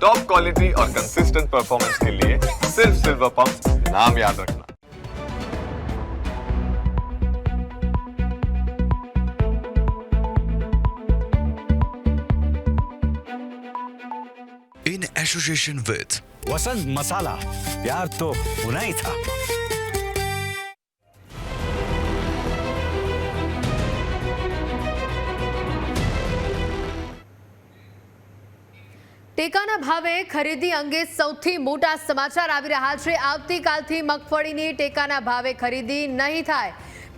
Top quality और consistent performance के लिए सिर्फ सिल्वर पंप नाम याद रखना। in association with वसंत मसाला, प्यार तो होना ही था। ટેકાના ભાવે ખરીદી અંગે સૌથી મોટા સમાચાર આવી રહ્યા છે। આવતીકાલથી મગફળીની ટેકાના ભાવે ખરીદી નહીં થાય।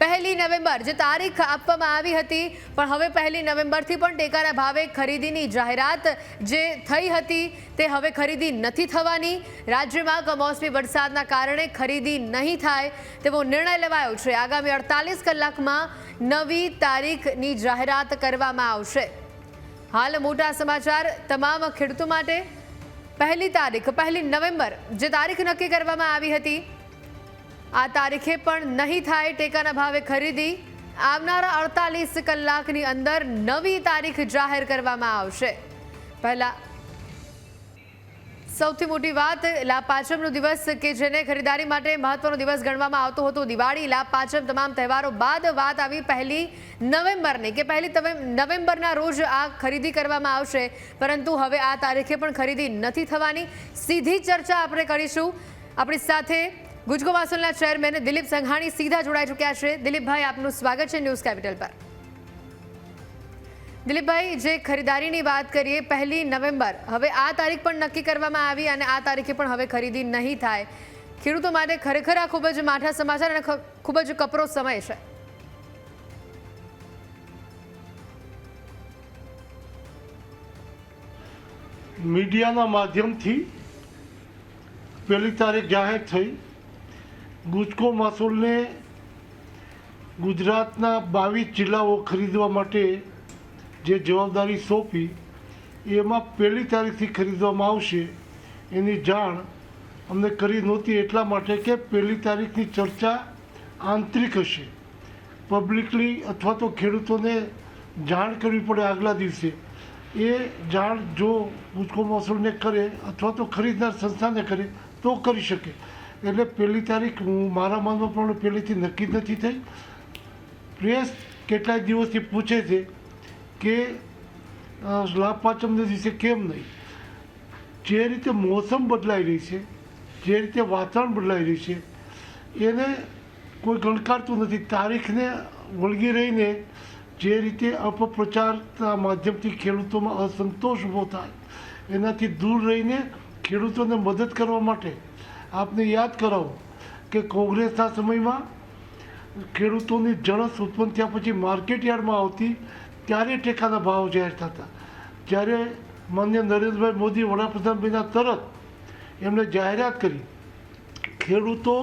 1 નવેમ્બર જે તારીખ આપવામાં આવી હતી, પણ હવે 1 નવેમ્બરથી પણ ટેકાના ભાવે ખરીદીની જાહેરાત જે થઈ હતી તે હવે ખરીદી નથી થવાની। રાજ્યમાં કમોસમી વરસાદના કારણે ખરીદી નહીં થાય તેવો નિર્ણય લેવાયો છે। આગામી 48 કલાકમાં નવી તારીખની જાહેરાત કરવામાં આવશે। હાલ મોટા સમાચાર તમામ ખેડૂતો માટે। 1 તારીખ 1 નવેમ્બર જે તારીખ નક્કી કરવામાં આવી હતી, આ તારીખે પણ નહીં થાય ટેકાના ભાવે ખરીદી। આવનારા 48 કલાકની અંદર નવી તારીખ જાહેર કરવામાં આવશે। પહેલા સૌથી મોટી વાત લાભ પાંચમનો દિવસ કે જેને ખરીદારી માટે મહત્વનો દિવસ ગણવામાં આવતો હતો, દિવાળી, લાભ પાંચમ તમામ તહેવારો બાદ વાત આવી 1 નવેમ્બરની કે 1 નવેમ્બરના રોજ આ ખરીદી કરવામાં આવશે, પરંતુ હવે આ તારીખે પણ ખરીદી નથી થવાની। સીધી ચર્ચા આપણે કરીશું। આપણી સાથે ગુજકો મહેસૂલના ચેરમેન દિલીપ સંઘાણી સીધા જોડાઈ ચૂક્યા છે। દિલીપભાઈ, આપનું સ્વાગત છે ન્યૂઝ કેપિટલ પર। દિલીપભાઈ, જે ખરીદારીની વાત કરીએ 1 નવેમ્બર, હવે આ તારીખ પણ નક્કી કરવામાં આવી અને આ તારીખે પણ હવે ખરીદી નહીં થાય। ખેડૂતો માટે ખરેખર આ ખૂબ જ માઠા સમાચાર અને ખૂબ જ કપરો સમય છે। મીડિયાના માધ્યમથી 1 તારીખ જાહેર થઈ। ગુજકો મહેસૂલને ગુજરાતના 22 જિલ્લાઓ ખરીદવા માટે જે જવાબદારી સોંપી, એમાં 1 તારીખથી ખરીદવામાં આવશે એની જાણ અમને કરી નહોતી, એટલા માટે કે 1 તારીખની ચર્ચા આંતરિક હશે। પબ્લિકલી અથવા તો ખેડૂતોને જાણ કરવી પડે આગલા દિવસે। એ જાણ જો ગુજકો મહેસૂલને કરે અથવા તો ખરીદનાર સંસ્થાને કરે તો કરી શકે। એટલે 1 તારીખ મારા માનવા પ્રમાણે પહેલેથી નક્કી નથી થઈ। પ્રેસ કેટલાય દિવસથી પૂછે છે કે લાભ પાંચમના દિવસે કેમ નહીં। જે રીતે મોસમ બદલાઈ રહી છે, જે રીતે વાતાવરણ બદલાઈ રહ્યું છે, એને કોઈ ગણકારતું નથી। તારીખને વળગી રહીને જે રીતે અપપ્રચારના માધ્યમથી ખેડૂતોમાં અસંતોષ ઊભો થાય, એનાથી દૂર રહીને ખેડૂતોને મદદ કરવા માટે આપને યાદ કરાવું કે કોંગ્રેસના સમયમાં ખેડૂતોની જણસ ઉત્પન્ન થયા પછી માર્કેટ યાર્ડમાં આવતી ત્યારે ટેકાના ભાવ જાહેર થતા। જ્યારે માનનીય નરેન્દ્રભાઈ મોદી વડાપ્રધાન બન્યા તરત એમણે જાહેરાત કરી, ખેડૂતો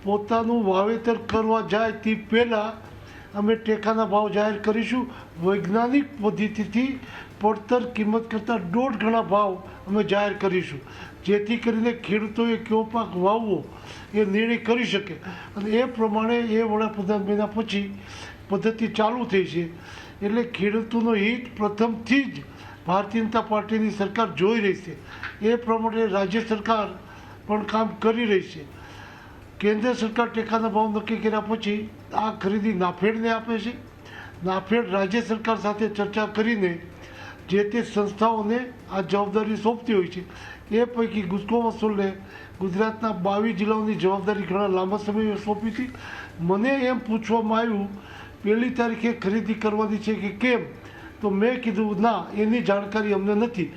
પોતાનું વાવેતર કરવા જાય તે પહેલાં અમે ટેકાના ભાવ જાહેર કરીશું। વૈજ્ઞાનિક પદ્ધતિથી પડતર કિંમત કરતાં 1.5 ગણા ભાવ અમે જાહેર કરીશું, જેથી કરીને ખેડૂતોએ કયો પાક વાવવો એ નિર્ણય કરી શકે। અને એ પ્રમાણે એ વડાપ્રધાન બન્યા પછી પદ્ધતિ ચાલુ થઈ છે। એટલે ખેડૂતોનો હિત પ્રથમથી જ ભારતીય જનતા પાર્ટીની સરકાર જોઈ રહી છે। એ પ્રમાણે રાજ્ય સરકાર પણ કામ કરી રહી છે। કેન્દ્ર સરકાર ટેકાના ભાવ નક્કી કર્યા પછી આ ખરીદી નાફેડને આપે છે। નાફેડ રાજ્ય સરકાર સાથે ચર્ચા કરીને જે તે સંસ્થાઓને આ જવાબદારી સોંપતી હોય છે। એ પૈકી ગુજકો મહેસૂલને ગુજરાતના 22 જિલ્લાઓની જવાબદારી ઘણા લાંબા સમયે સોંપી હતી। મને એમ પૂછવામાં આવ્યું 1 તારીખે ખરીદી કરવાની છે કે કેમ, તો મેં કીધું ના, એની જાણકારી અમને નથી।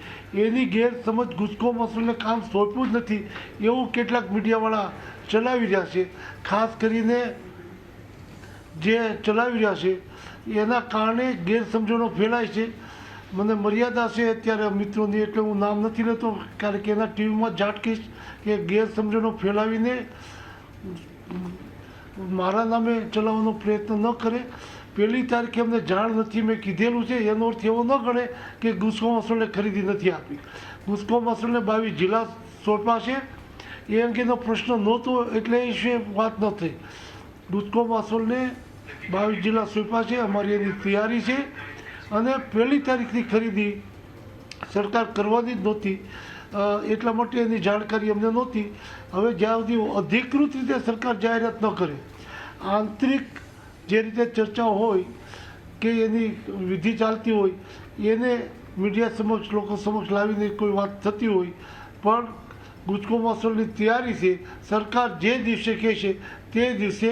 એની ગેરસમજ ગુજકો મહેસૂલને કામ સોંપ્યું જ નથી એવું કેટલાક મીડિયાવાળા ચલાવી રહ્યા છે। ખાસ કરીને જે ચલાવી રહ્યા છે એના કારણે ગેરસમજણો ફેલાય છે। મને મર્યાદા છે અત્યારે મિત્રોની, એટલે હું નામ નથી લેતો, કારણ કે એના ટીવીમાં ઝાટકીશ કે ગેરસમજણો ફેલાવીને મારા નામે ચલાવવાનો પ્રયત્ન ન કરે। 1 તારીખે અમને જાણ નથી, મેં કીધેલું છે, એનો અર્થ એવો ન ગણે કે ગુજકો મહેસૂલને ખરીદી નથી આપી। ગુજકો મહેસૂલને 22 જિલ્લા સોંપ્યા છે, એ અંગેનો પ્રશ્ન નહોતો એટલે એ વિશે વાત ન થઈ। ગુજકો મહેસૂલને 22 જિલ્લા સોંપ્યા છે, અમારી એની તૈયારી છે। અને 1 તારીખની ખરીદી સરકાર કરવાની જ નહોતી, એટલા માટે એની જાણકારી અમને નહોતી. હવે જ્યાં સુધી અધિકૃત રીતે સરકાર જાહેરાત ન કરે, આંતરિક જે રીતે ચર્ચાઓ હોય કે એની વિધિ ચાલતી હોય એને મીડિયા સમક્ષ લોકો સમક્ષ લાવીને કોઈ વાત થતી હોય, પણ ગુજકો મહોત્સવની તૈયારી છે. સરકાર જે દિવસે કહેશે તે દિવસે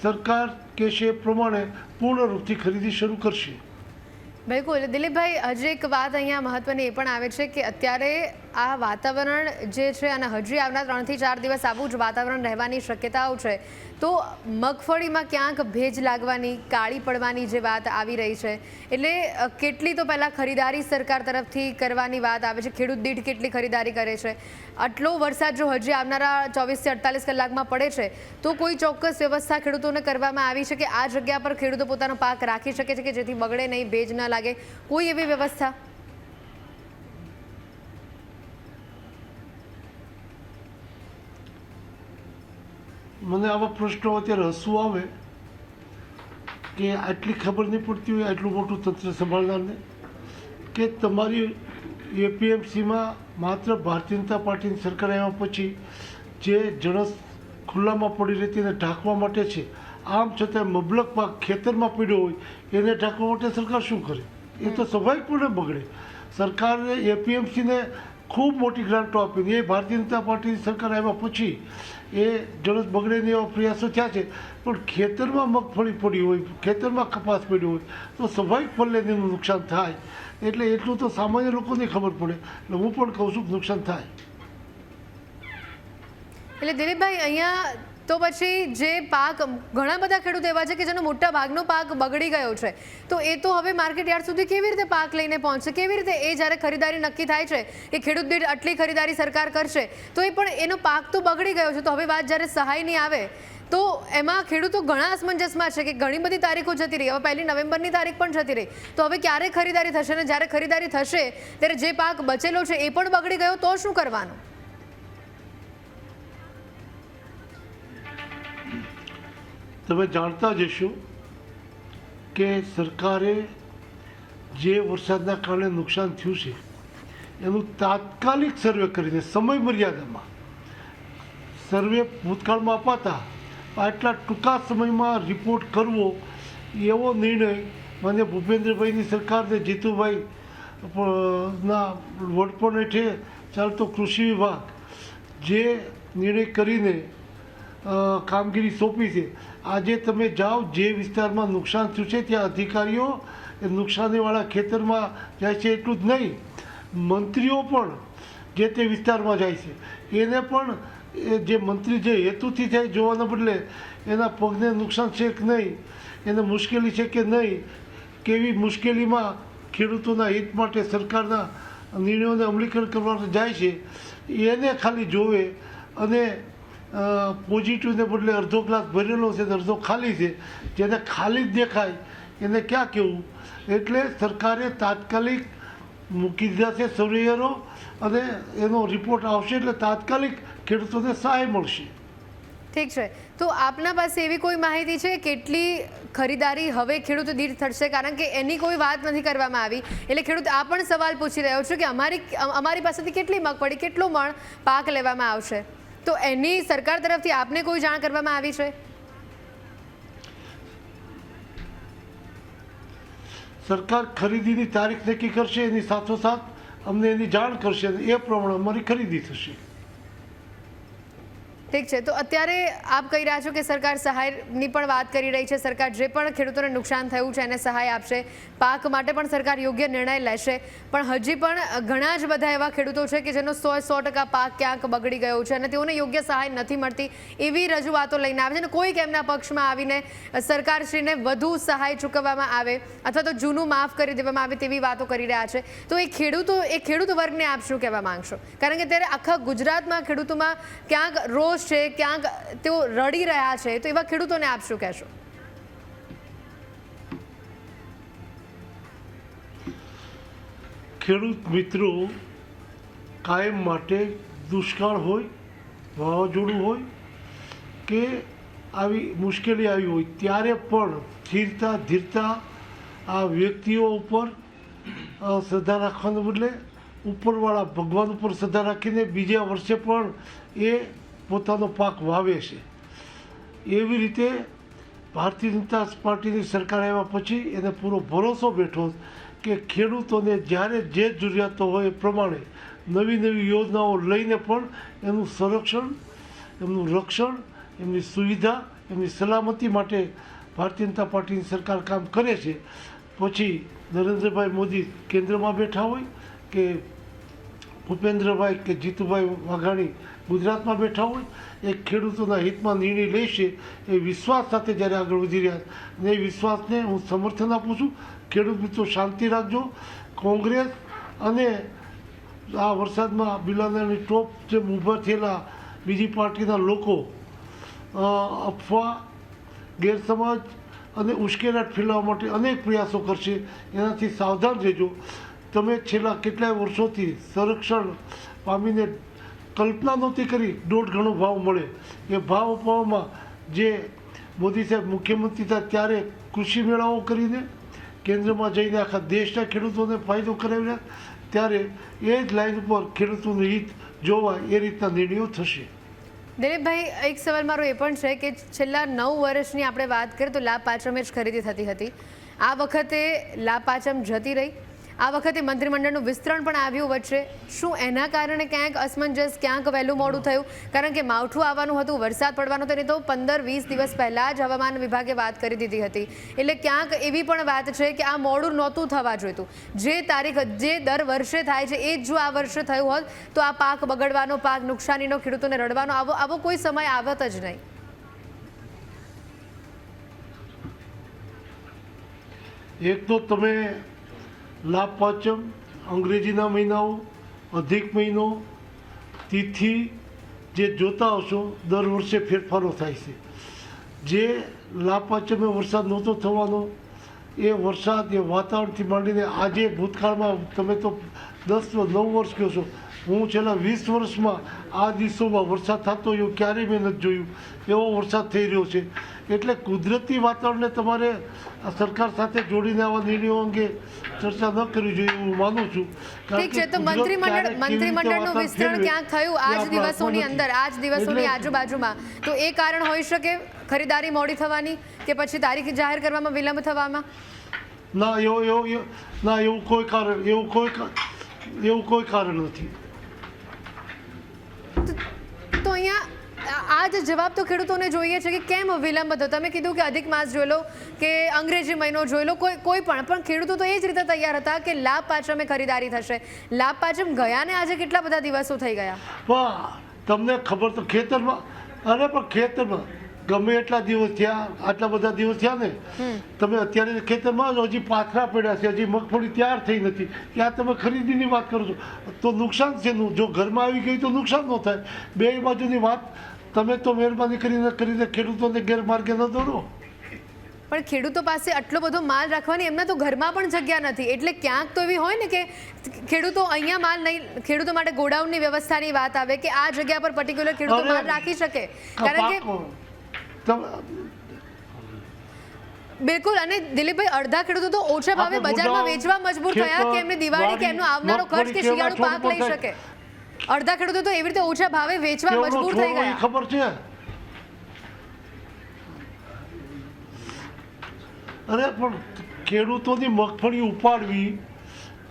સરકાર કહેશે એ પ્રમાણે પૂર્ણ રૂપથી ખરીદી શરૂ કરશે. બિલકુલ દિલીપભાઈ, હજી એક વાત અહીંયા મહત્વની એ પણ આવે છે કે અત્યારે આ વાતાવરણ જે છે અને હજી આવનાર 3 થી 4 દિવસ આવું જ વાતાવરણ રહેવાની શક્યતાઓ છે, તો મગફળીમાં ક્યાંક ભેજ લાગવાની, કાળી પડવાની જે વાત આવી રહી છે, એટલે કેટલી તો પહેલાં ખરીદારી સરકાર તરફથી કરવાની વાત આવે છે, ખેડૂત દીઠ કેટલી ખરીદારી કરે છે. આટલો વરસાદ જો હજી આવનારા 24 થી 48 કલાકમાં પડે છે તો કોઈ ચોક્કસ વ્યવસ્થા ખેડૂતોને કરવામાં આવી છે કે આ જગ્યા પર ખેડૂતો પોતાનો પાક રાખી શકે છે કે જેથી બગડે નહીં, ભેજ ન લાગે, કોઈ એવી વ્યવસ્થા? મને આવા પ્રશ્નો અત્યારે હસવું આવે કે આટલી ખબર નહીં પડતી હોય આટલું મોટું તંત્ર સંભાળનારને, કે તમારી એપીએમસીમાં માત્ર ભારતીય જનતા પાર્ટીની સરકાર આવ્યા પછી જે જણસ ખુલ્લામાં પડી રહેતી એને ઢાંકવા માટે છે, આમ છતાં મબલક પાક ખેતરમાં પડ્યો હોય એને ઢાંકવા માટે સરકાર શું કરે? એ તો સ્વાભાવિકપણે બગડે. સરકારે એપીએમસીને ખૂબ મોટી ગ્રાન્ટો આપી, એ ભારતીય જનતા પાર્ટીની સરકાર આવ્યા પછી એ જણસ બગડે ને એવા પ્રયાસો થયા છે. પણ ખેતરમાં મગફળી પડી હોય, ખેતરમાં કપાસ પડ્યો હોય તો સ્વાભાવિક પલ્લે એનું નુકસાન થાય. એટલે એટલું તો સામાન્ય લોકોને ખબર પડે. એટલે હું પણ કહું છું કે નુકસાન થાય. એટલે દિલીપભાઈ, અહીંયા તો પછી જે પાક, ઘણા બધા ખેડૂતો એવા છે કે જેનો મોટા ભાગનો પાક બગડી ગયો છે, તો એ તો હવે માર્કેટ યાર્ડ સુધી કેવી રીતે પાક લઈને પહોંચશે? કેવી રીતે એ જ્યારે ખરીદારી નક્કી થાય છે કે ખેડૂત દીઠ આટલી ખરીદારી સરકાર કરશે, તો એ પણ એનો પાક તો બગડી ગયો છે, તો હવે વાત જ્યારે સહાયની આવે તો એમાં ખેડૂતો ઘણા અસમંજસમાં છે કે ઘણી બધી તારીખો જતી રહી, હવે 1 નવેમ્બરની તારીખ પણ જતી રહી, તો હવે ક્યારે ખરીદારી થશે? અને જ્યારે ખરીદારી થશે ત્યારે જે પાક બચેલો છે એ પણ બગડી ગયો તો શું કરવાનું? તમે જાણતા જ હશો કે સરકારે જે વરસાદના કારણે નુકસાન થયું છે એનું તાત્કાલિક સર્વે કરીને સમય મર્યાદામાં સર્વે ભૂતકાળમાં અપાતા આટલા ટૂંકા સમયમાં રિપોર્ટ કરવો એવો નિર્ણય માન્ય ભૂપેન્દ્રભાઈની સરકારને જીતુભાઈ ના વડપણ હેઠે ચાલતો કૃષિ વિભાગ જે નિર્ણય કરીને કામગીરી સોંપી છે. આજે તમે જાઓ જે વિસ્તારમાં નુકસાન થયું છે ત્યાં અધિકારીઓ એ નુકસાનીવાળા ખેતરમાં જાય છે. એટલું જ નહીં, મંત્રીઓ પણ જે તે વિસ્તારમાં જાય છે. એને પણ જે મંત્રી જે હેતુથી જાય જોવાના બદલે એના પગને નુકસાન છે કે નહીં, એને મુશ્કેલી છે કે નહીં, કેવી મુશ્કેલીમાં ખેડૂતોના હિત માટે સરકારના નિર્ણયોને અમલીકરણ કરવા જાય છે, એને ખાલી જોવે અને પોઝિટિવને બદલે અડધો ગ્લાસ ભરેલો છે અડધો ખાલી છે, જેને ખાલી જ દેખાય એને ક્યાં કહેવું. એટલે સરકારે તાત્કાલિક મૂકી દીધા છે સર્વેયરો અને એનો રિપોર્ટ આવશે એટલે તાત્કાલિક ખેડૂતોને સહાય મળશે. ઠીક છે, તો આપના પાસે એવી કોઈ માહિતી છે કેટલી ખરીદારી હવે ખેડૂત દીઠ થશે? કારણ કે એની કોઈ વાત નથી કરવામાં આવી, એટલે ખેડૂત આ પણ સવાલ પૂછી રહ્યો છે કે અમારી પાસેથી કેટલી મગફળી, કેટલો મણ પાક લેવામાં આવશે, તો એની સરકાર તરફથી આપને કોઈ જાણ કરવામાં આવી છે? સરકાર ખરીદીની તારીખ નક્કી કરશે, એની સાથોસાથ અમને એની જાણ કરશે અને એ પ્રમાણે અમારી ખરીદી થશે. ઠીક છે, તો અત્યારે આપ કહી રહ્યા છો કે સરકાર સહાયની પણ વાત કરી રહી છે, સરકાર જે પણ ખેડૂતોને નુકસાન થયું છે એને સહાય આપશે, પાક માટે પણ સરકાર યોગ્ય નિર્ણય લેશે, પણ હજી પણ ઘણા જ બધા એવા ખેડૂતો છે કે જેનો 100% પાક ક્યાંક બગડી ગયો છે અને તેઓને યોગ્ય સહાય નથી મળતી, એવી રજૂઆતો લઈને આવે છે અને કોઈક એમના પક્ષમાં આવીને સરકારશ્રીને વધુ સહાય ચૂકવવામાં આવે અથવા તો જૂનું માફ કરી દેવામાં આવે તેવી વાતો કરી રહ્યા છે. તો એ ખેડૂત વર્ગને આપ શું કહેવા માંગશો? કારણ કે ત્યારે આખા ગુજરાતમાં ખેડૂતોમાં ક્યાંક રોષ છે, ક્યાંક તેઓ રડી રહ્યા છે, તો એવા ખેડૂતોને આપ શું કહેશો? ખેડૂત મિત્રો કાયમ માટે દુષ્કાળ હોય, વાવાઝોડું હોય કે આવી મુશ્કેલી આવી હોય ત્યારે પણ સ્થિરતા ધીરતા આ વ્યક્તિઓ ઉપર શ્રદ્ધા રાખવાને બદલે ઉપરવાળા ભગવાન ઉપર શ્રદ્ધા રાખીને બીજા વર્ષે પણ એ પોતાનો પાક વાવે છે. એવી રીતે ભારતીય જનતા પાર્ટીની સરકાર આવ્યા પછી એને પૂરો ભરોસો બેઠો કે ખેડૂતોને જ્યારે જે જરૂરિયાતો હોય એ પ્રમાણે નવી નવી યોજનાઓ લઈને પણ એનું સંરક્ષણ, એમનું રક્ષણ, એમની સુવિધા, એમની સલામતી માટે ભારતીય જનતા પાર્ટીની સરકાર કામ કરે છે. પછી નરેન્દ્રભાઈ મોદી કેન્દ્રમાં બેઠા હોય કે ભૂપેન્દ્રભાઈ કે જીતુભાઈ વાઘાણી ગુજરાતમાં બેઠા હોય, એ ખેડૂતોના હિતમાં નિર્ણય લેશે એ વિશ્વાસ સાથે જ્યારે આગળ વધી રહ્યા અને એ વિશ્વાસને હું સમર્થન આપું છું. ખેડૂત મિત્રો શાંતિ રાખજો. કોંગ્રેસ અને આ વરસાદમાં બિલાડાની ટોપ જે ઊભા થયેલા બીજી પાર્ટીના લોકો અફવા, ગેરસમજ અને ઉશ્કેરાટ ફેલાવવા માટે અનેક પ્રયાસો કરશે. એનાથી સાવધાન રહેજો. તમે છેલ્લા કેટલાય વર્ષોથી સંરક્ષણ પામીને કલ્પના નહોતી કરી 1.5 ગણો ભાવ મળે. એ ભાવ અપાવવામાં જે મોદી સાહેબ મુખ્યમંત્રી હતા ત્યારે કૃષિ મેળાઓ કરીને કેન્દ્રમાં જઈને આખા દેશના ખેડૂતોને ફાયદો કરાવ્યા, ત્યારે એ જ લાઈન ઉપર ખેડૂતોનું હિત જોવાય એ રીતના નિર્ણયો થશે. દિલીપભાઈ, એક સવાલ મારો એ પણ છે કે છેલ્લા 9 વર્ષની આપણે વાત કરીએ તો લાભ પાંચમે જ ખરીદી થતી હતી. આ વખતે લાભ પાંચમ જતી રહી. આ વખતે મંત્રીમંડળનું વિસ્તરણ પણ આવ્યું વચ્ચે. શું એના કારણે ક્યાંક અસમંજસ, ક્યાંક વહેલું મોડું થયું? કારણ કે માવઠું આવવાનું હતું, વરસાદ પડવાનો હતો, નહીં તો 15-20 દિવસ પહેલાં જ હવામાન વિભાગે વાત કરી દીધી હતી. એટલે ક્યાંક એવી પણ વાત છે કે આ મોડું નહોતું થવા જોઈતું. જે તારીખ જે દર વર્ષે થાય છે એ જ જો આ વર્ષે થયું હોત તો આ પાક બગડવાનો, પાક નુકસાનીનો, ખેડૂતોને રડવાનો આવો કોઈ સમય આવત જ નહીં. એક તો તમે લાભ પાંચમ, અંગ્રેજીના મહિનાઓ, અધિક મહિનો, તિથિ જે જોતા હશો દર વર્ષે ફેરફારો થાય છે. જે લાભ પાંચમે વરસાદ નહોતો થવાનો એ વરસાદ, એ વાતાવરણથી માંડીને આજે ભૂતકાળમાં તમે તો 10-9 વર્ષ કહો છો, હું છેલ્લા 20 વર્ષમાં આ દિવસોમાં વરસાદ થતો એવું ક્યારેય મેં નથી જોયું. એવો વરસાદ થઈ રહ્યો છે. એટલે કુદરતી વાતાવરણને તમારે આ સરકાર સાથે જોડીને આવા નિર્ણયો અંગે ચર્ચા ન કરવી જોઈએ એવું માનું છું. ઠીક છે, તો મંત્રીમંડળનું વિસ્તરણ ક્યાંક થયું આજ દિવસોની અંદર, આજ દિવસોની આજુબાજુમાં, તો એ કારણ હોઈ શકે ખરીદારી મોડી થવાની કે પછી તારીખ જાહેર કરવામાં વિલંબ થવામાં? ના, એવું કોઈ કારણ નથી. તો અહીંયા આ જ જવાબ તો ખેડૂતોને જોઈએ છે કે કેમ વિલંબ થયો. તમે કીધું કે અધિક માસ જોઈ લો કે અંગ્રેજી મહિનો જોઈ લો, કોઈ પણ ખેડૂતો તો એ જ રીતે તૈયાર હતા કે લાભ પાંચમે ખરીદારી થશે. લાભ પાંચમ ગયા ને આજે કેટલા બધા દિવસો થઈ ગયા. વાહ, તમને ખબર તો ખેતરમાં, અરે પણ ખેતરમાં ગમે એટલા દિવસ થયા, આટલા બધા દિવસ થયા ને, તમે અત્યારે ખેતરમાં હજી પાથરા પડ્યા છે, હજી મગફળી તૈયાર થઈ નથી, ત્યાં તમે ખરીદીની વાત કરો છો તો નુકસાન છે. જો ઘરમાં આવી ગઈ તો નુકસાન ન થાય. બે બાજુની વાત તમે તો મહેરબાની કરીને ખેડૂતોને ગેરમાર્ગે ન દોરો. પણ ખેડૂતો પાસે આટલો બધો માલ રાખવાની એમના તો ઘરમાં પણ જગ્યા નથી. એટલે ક્યાંક તો એવી હોય ને કે ખેડૂતો અહીંયા માલ નહીં, ખેડૂતો માટે ગોડાઉનની વ્યવસ્થાની વાત આવે કે આ જગ્યા પર પર્ટિક્યુલર ખેડૂતો માલ રાખી શકે. કારણ કે બિલકુલ. અને દિલીપભાઈ, અડધા ખેડૂતો તો ઓછા ભાવે બજારમાં વેચવા મજબૂર થયા કે એમને દિવાળી કે એમનો આવનારો ખર્ચ કે શિયાળુ પાક લઈ શકે. અડધા ખેડૂતો તો એવી રીતે ઓછા ભાવે વેચવા મજબૂર થઈ ગયા. ખબર છે? અરે પણ ખેડૂતોની મગફળી ઉપાડવી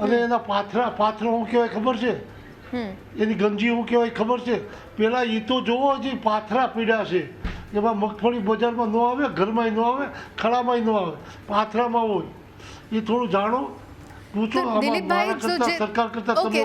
અને એના પાથરા શું કહેવાય ખબર છે? એની ગંજી શું કહેવાય ખબર છે? પેલા એ તો જોવો, હજી પાથરા પીડ્યા છે. એમાં મગફળી બજારમાં ન આવે, ઘરમાં ન આવે, ખળામાં ન આવે, પાથરામાં હોય. એ થોડું જાણો. દિલીપભાઈ,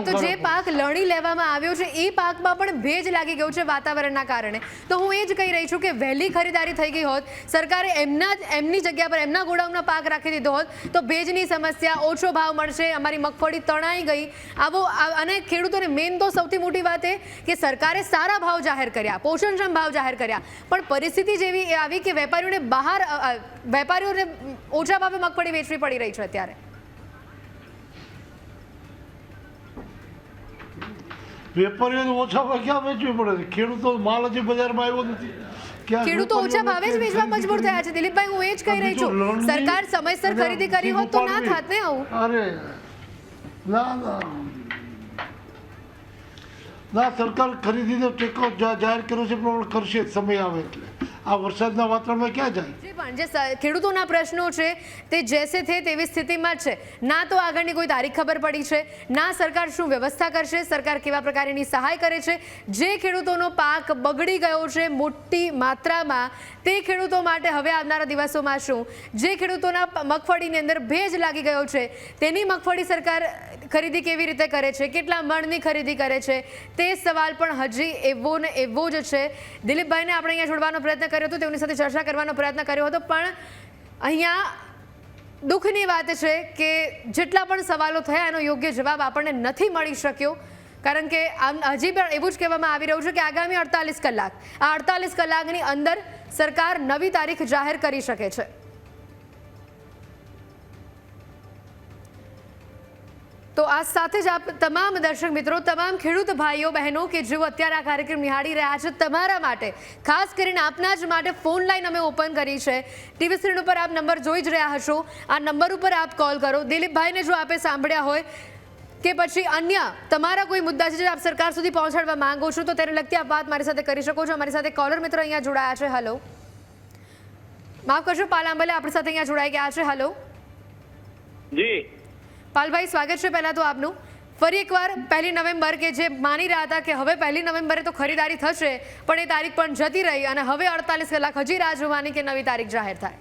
તો જે પાક લણી લેવામાં આવ્યો છે એ પાકમાં પણ ભેજ લાગી ગયો છે વાતાવરણના કારણે. તો હું એ જ કહી રહી છું કે વહેલી ખરીદારી થઈ ગઈ હોત, સરકારે એમની જગ્યા પર એમના ગોડાઉનમાં પાક રાખી દીધો હોત તો ભેજની સમસ્યા, ઓછો ભાવ મળશે, અમારી મગફળી તણાઈ ગઈ આવો. અને ખેડૂતોને મેઇન તો સૌથી મોટી વાત એ કે સરકારે સારા ભાવ જાહેર કર્યા, પોષણક્ષમ ભાવ જાહેર કર્યા, પણ પરિસ્થિતિ જેવી આવી કે વેપારીઓને ઓછા ભાવે મગફળી વેચવી પડી રહી છે અત્યારે. વેપારીઓને ઓછા ભાવે ક્યાં વેચવી પડે છે? ખેડૂતો માલ હજી બજારમાં આવ્યો નથી. ખેડૂતો ઓછા ભાવે જ વેચવા મજબૂર થયા છે. દિલીપભાઈ, હું એ જ કહી રહી છું, સરકાર સમયસર ખરીદી કરી હોત તો ના થાત ને આવું. અરે ના, ના, સરકાર ખરીદીનો ટેકો જાહેર કર્યો છે પણ કરશે જ સમય આવે એટલે. આ વરસાદના વાતાવરણમાં ક્યાં જાય? જે પણ જે ખેડૂતોના પ્રશ્નો છે તે જેસે થે તેવી સ્થિતિમાં જ છે. ના તો આગળની કોઈ તારીખ ખબર પડી છે, ના સરકાર શું વ્યવસ્થા કરશે, સરકાર કેવા પ્રકારની સહાય કરે છે. જે ખેડૂતોનો પાક બગડી ગયો છે મોટી માત્રામાં, તે ખેડૂતો માટે હવે આવનારા દિવસોમાં શું, જે ખેડૂતોના મગફળીની અંદર ભેજ લાગી ગયો છે તેની મગફળી સરકાર ખરીદી કેવી રીતે કરે છે, કેટલા મણની ખરીદી કરે છે, તે સવાલ પણ હજી એવો ને એવો જ છે. દિલીપભાઈને આપણે અહીંયા જોડવાનો પ્રયત્ન કર્યો હતો, તેમની સાથે ચર્ચા કરવાનો પ્રયત્ન કર્યો હતો, પણ અહીંયા દુઃખની વાત છે કે જેટલા પણ સવાલો થયા એનો યોગ્ય જવાબ આપણને નથી મળી શક્યો. કારણ કે આમ હજી પણ એવું જ કહેવામાં આવી રહ્યું છે કે આગામી 48 કલાક, આ 48 કલાકની અંદર સરકાર નવી તારીખ જાહેર કરી શકે છે. તો આ સાથે જ આપ તમામ દર્શક મિત્રો, તમામ ખેડૂત ભાઈઓ બહેનો કે જેઓ અત્યારે આ કાર્યક્રમ નિહાળી રહ્યા છે, તમારા માટે, ખાસ કરીને આપના જ માટે ફોન લાઈન અમે ઓપન કરી છે. ટીવી સ્ક્રીન ઉપર આપ નંબર જોઈ જ રહ્યા હશો, આ નંબર ઉપર આપ કોલ કરો. દિલીપભાઈને જો આપે સાંભળ્યા હોય કે પછી અન્ય તમારા કોઈ મુદ્દા છે જે આપ સરકાર સુધી પહોંચાડવા માંગો છો તો તેને લગતી આપ વાત મારી સાથે કરી શકો છો. અમારી સાથે કોલર મિત્ર અહીંયા જોડાયા છે. હેલો, માફ કરશો, પાલ આંબલે આપણી સાથે અહીંયા જોડાઈ ગયા છે. હેલો જી પાલભાઈ, સ્વાગત છે પહેલા તો આપનું. ફરી એકવાર 1 નવેમ્બર કે જે માની રહ્યા હતા કે હવે 1 નવેમ્બરે તો ખરીદારી થશે, પણ એ તારીખ પણ જતી રહી અને હવે 48 કલાક હજી રાહ જોવાની કે નવી તારીખ જાહેર થાય.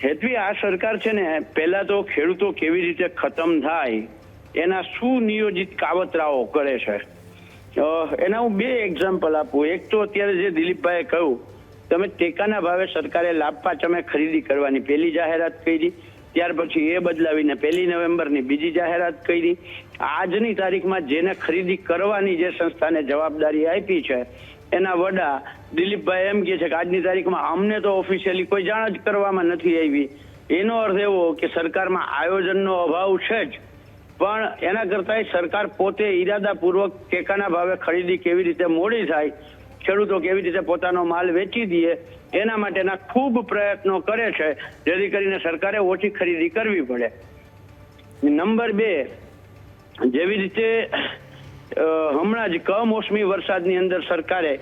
હેતવી, આ સરકાર છે ને પહેલા તો ખેડૂતો કેવી રીતે ખતમ થાય એના સુનિયોજિત કાવતરાઓ કરે છે. એના હું 2 એક્ઝામ્પલ આપું. એક તો અત્યારે જે દિલીપભાઈએ કહ્યું, તમે ટેકાના ભાવે સરકારે લાભ પાચમે ખરીદી કરવાની પહેલી જાહેરાત કરી, ત્યાર પછી એ બદલાવીને 1 નવેમ્બરની બીજી જાહેરાત કરી. આજની તારીખમાં જેને ખરીદી કરવાની જે સંસ્થાને જવાબદારી આપી છે એના વડા દિલીપભાઈ એમ કહે છે કે આજની તારીખમાં અમને તો ઓફિશિયલી કોઈ જાણ જ કરવામાં નથી આવી. એનો અર્થ એવો કે સરકારમાં આયોજનનો અભાવ છે જ, પણ એના કરતાં સરકાર પોતે ઈરાદાપૂર્વક ટેકાના ભાવે ખરીદી કેવી રીતે મોડી થાય, ખેડૂતો કેવી રીતે પોતાનો માલ વેચી દે એના માટેના ખૂબ પ્રયત્નો કરે છે, જેથી કરીને સરકારે ઓછી ખરીદી કરવી પડે. નંબર 2, જેવી રીતે હમણાં જ કમોસમી વરસાદની અંદર સરકારે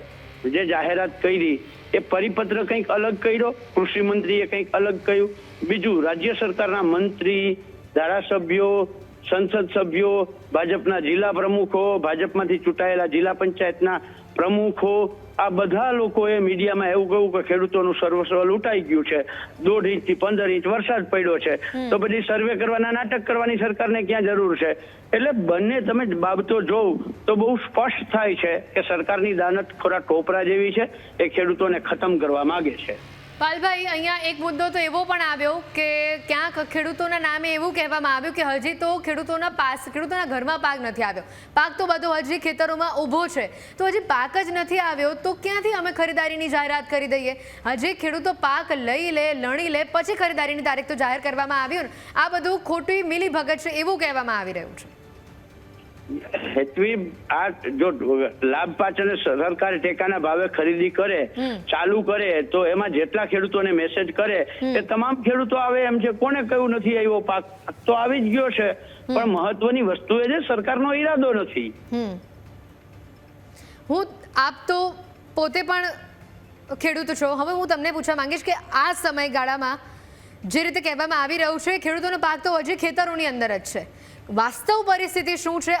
જે જાહેરાત કરી એ પરિપત્ર કંઈક અલગ કર્યો, કૃષિ મંત્રીએ કંઈક અલગ કહ્યું. બીજું, રાજ્ય સરકારના મંત્રી, ધારાસભ્યો, સંસદ સભ્યો, ભાજપના જિલ્લા પ્રમુખો, ભાજપમાંથી ચૂંટાયેલા જિલ્લા પંચાયતના પ્રમુખો, આ બધા લોકોએ મીડિયામાં એવું કહ્યું કે ખેડૂતોનું સર્વસ્વ લૂંટાઈ ગયું છે, 1.5 ઇંચથી 15 ઇંચ વરસાદ પડ્યો છે, તો પછી સર્વે કરવાના નાટક કરવાની સરકારને ક્યાં જરૂર છે? એટલે બંને તમે બાબતો જોવ તો બહુ સ્પષ્ટ થાય છે કે સરકારની દાનત ખોરા ટોપરા જેવી છે, એ ખેડૂતોને ખતમ કરવા માંગે છે. પાલભાઈ, અહીંયા એક મુદ્દો તો એવો પણ આવ્યો કે ક્યાંક ખેડૂતોના નામે એવું કહેવામાં આવ્યું કે હજી તો ખેડૂતોના ઘરમાં પાક નથી આવ્યો. પાક તો બધો હજી ખેતરોમાં ઊભો છે, તો હજી પાક જ નથી આવ્યો તો ક્યાંથી અમે ખરીદારીની જાહેરાત કરી દઈએ? હજી ખેડૂતો પાક લઈ લે, લણી લે, પછી ખરીદારીની તારીખ તો જાહેર કરવામાં આવ્યું ને. આ બધું ખોટી મિલીભગત છે એવું કહેવામાં આવી રહ્યું છે. હેતવી, આ જો લાભ પાચને સરકાર ટેકાના ભાવે ખરીદી કરે, ચાલુ કરે, તો એમાં જેટલા ખેડૂતોને મેસેજ કરે એ તમામ ખેડૂતો આવે એમ છે. કોને કયું નથી આવ્યો પાક? તો આવી જ ગયો છે, પણ મહત્વની વસ્તુ એ છે સરકારનો ઈરાદો નથી. આપ તો પોતે પણ ખેડૂત છો, હવે હું તમને પૂછવા માંગીશ કે આ સમયગાળામાં જે રીતે કહેવામાં આવી રહ્યું છે ખેડૂતોનો પાક તો હજી ખેતરોની અંદર જ છે, વાસ્તવ પરિસ્થિતિ શું છે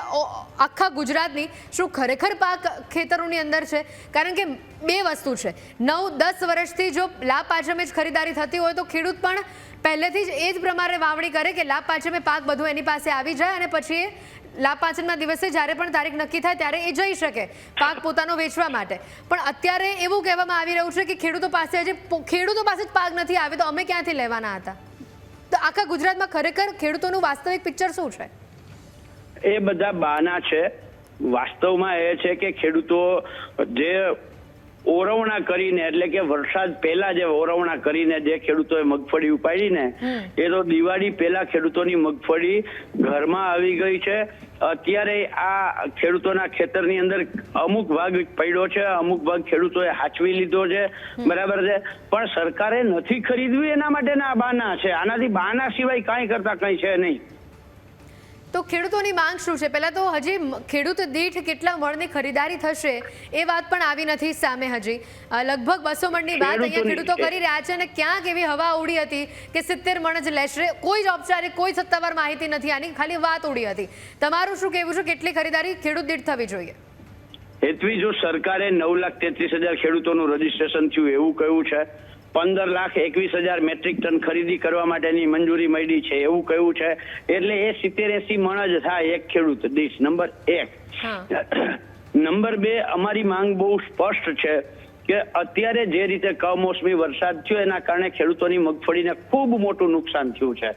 આખા ગુજરાતની? શું ખરેખર પાક ખેતરોની અંદર છે? કારણ કે 2 વસ્તુ છે. 9-10 વર્ષથી જો લાભ પાચમે જ ખરીદારી થતી હોય તો ખેડૂત પણ પહેલેથી જ એ જ પ્રમાણે વાવણી કરે કે લાભ પાચમે પાક બધું એની પાસે આવી જાય અને પછી લાભ પાંચમના દિવસે જ્યારે પણ તારીખ નક્કી થાય ત્યારે એ જઈ શકે પાક પોતાનો વેચવા માટે. પણ અત્યારે એવું કહેવામાં આવી રહ્યું છે કે ખેડૂતો પાસે જ પાક નથી આવ્યો તો અમે ક્યાંથી લેવાના હતા? તો આખા ગુજરાતમાં ખરેખર ખેડૂતોનું વાસ્તવિક પિક્ચર શું છે? એ બધા બહાના છે. વાસ્તવમાં એ છે કે ખેડૂતો જે ઓરવણા કરીને, એટલે કે વરસાદ પહેલા જે ઓરવણા કરીને જે ખેડૂતોએ મગફળી ઉપાડીને, એ તો દિવાળી પહેલા ખેડૂતોની મગફળી ઘરમાં આવી ગઈ છે. અત્યારે આ ખેડૂતોના ખેતરની અંદર અમુક ભાગ પડ્યો છે, અમુક ભાગ ખેડૂતોએ હાચવી લીધો છે, બરાબર છે, પણ સરકારે નથી ખરીદવી એના માટેના બહાના છે. આનાથી બહાના સિવાય કાંઈ કરતા કંઈ છે નહીં. તો ખેડૂતોની માંગ શું છે? પહેલા તો હજી ખેડૂત દીઠ કેટલા મણની ખરીદારી થશે એ વાત પણ આવી નથી સામે. હજી લગભગ 200 મણની વાત અહીંયા ખેડૂતો કરી રહ્યા છે અને ક્યાંક એવી હવા ઉડી હતી કે 70 મણ જ લેશે. કોઈ જ ઔપચારિક કોઈ સત્તાવાર માહિતી નથી, આની ખાલી વાત ઉડી હતી. તમારું શું કહેવું છે, કેટલી ખરીદારી ખેડૂત દીઠ થવી જોઈએ? હેતવી, જો સરકારે 9,33,000 ખેડૂતોનું રજીસ્ટ્રેશન થયું એવું કહ્યું છે, 15,21,000 મેટ્રિક ટન ખરીદી કરવા માટેની મંજૂરી મળી છે એવું કહ્યું છે, એટલે એ 70-80 મણ જ થાય એક ખેડૂત દીઠ. નંબર 1. નંબર 2, અમારી માંગ બહુ સ્પષ્ટ છે કે અત્યારે જે રીતે કમોસમી વરસાદ થયો એના કારણે ખેડૂતોની મગફળીને ખૂબ મોટું નુકસાન થયું છે.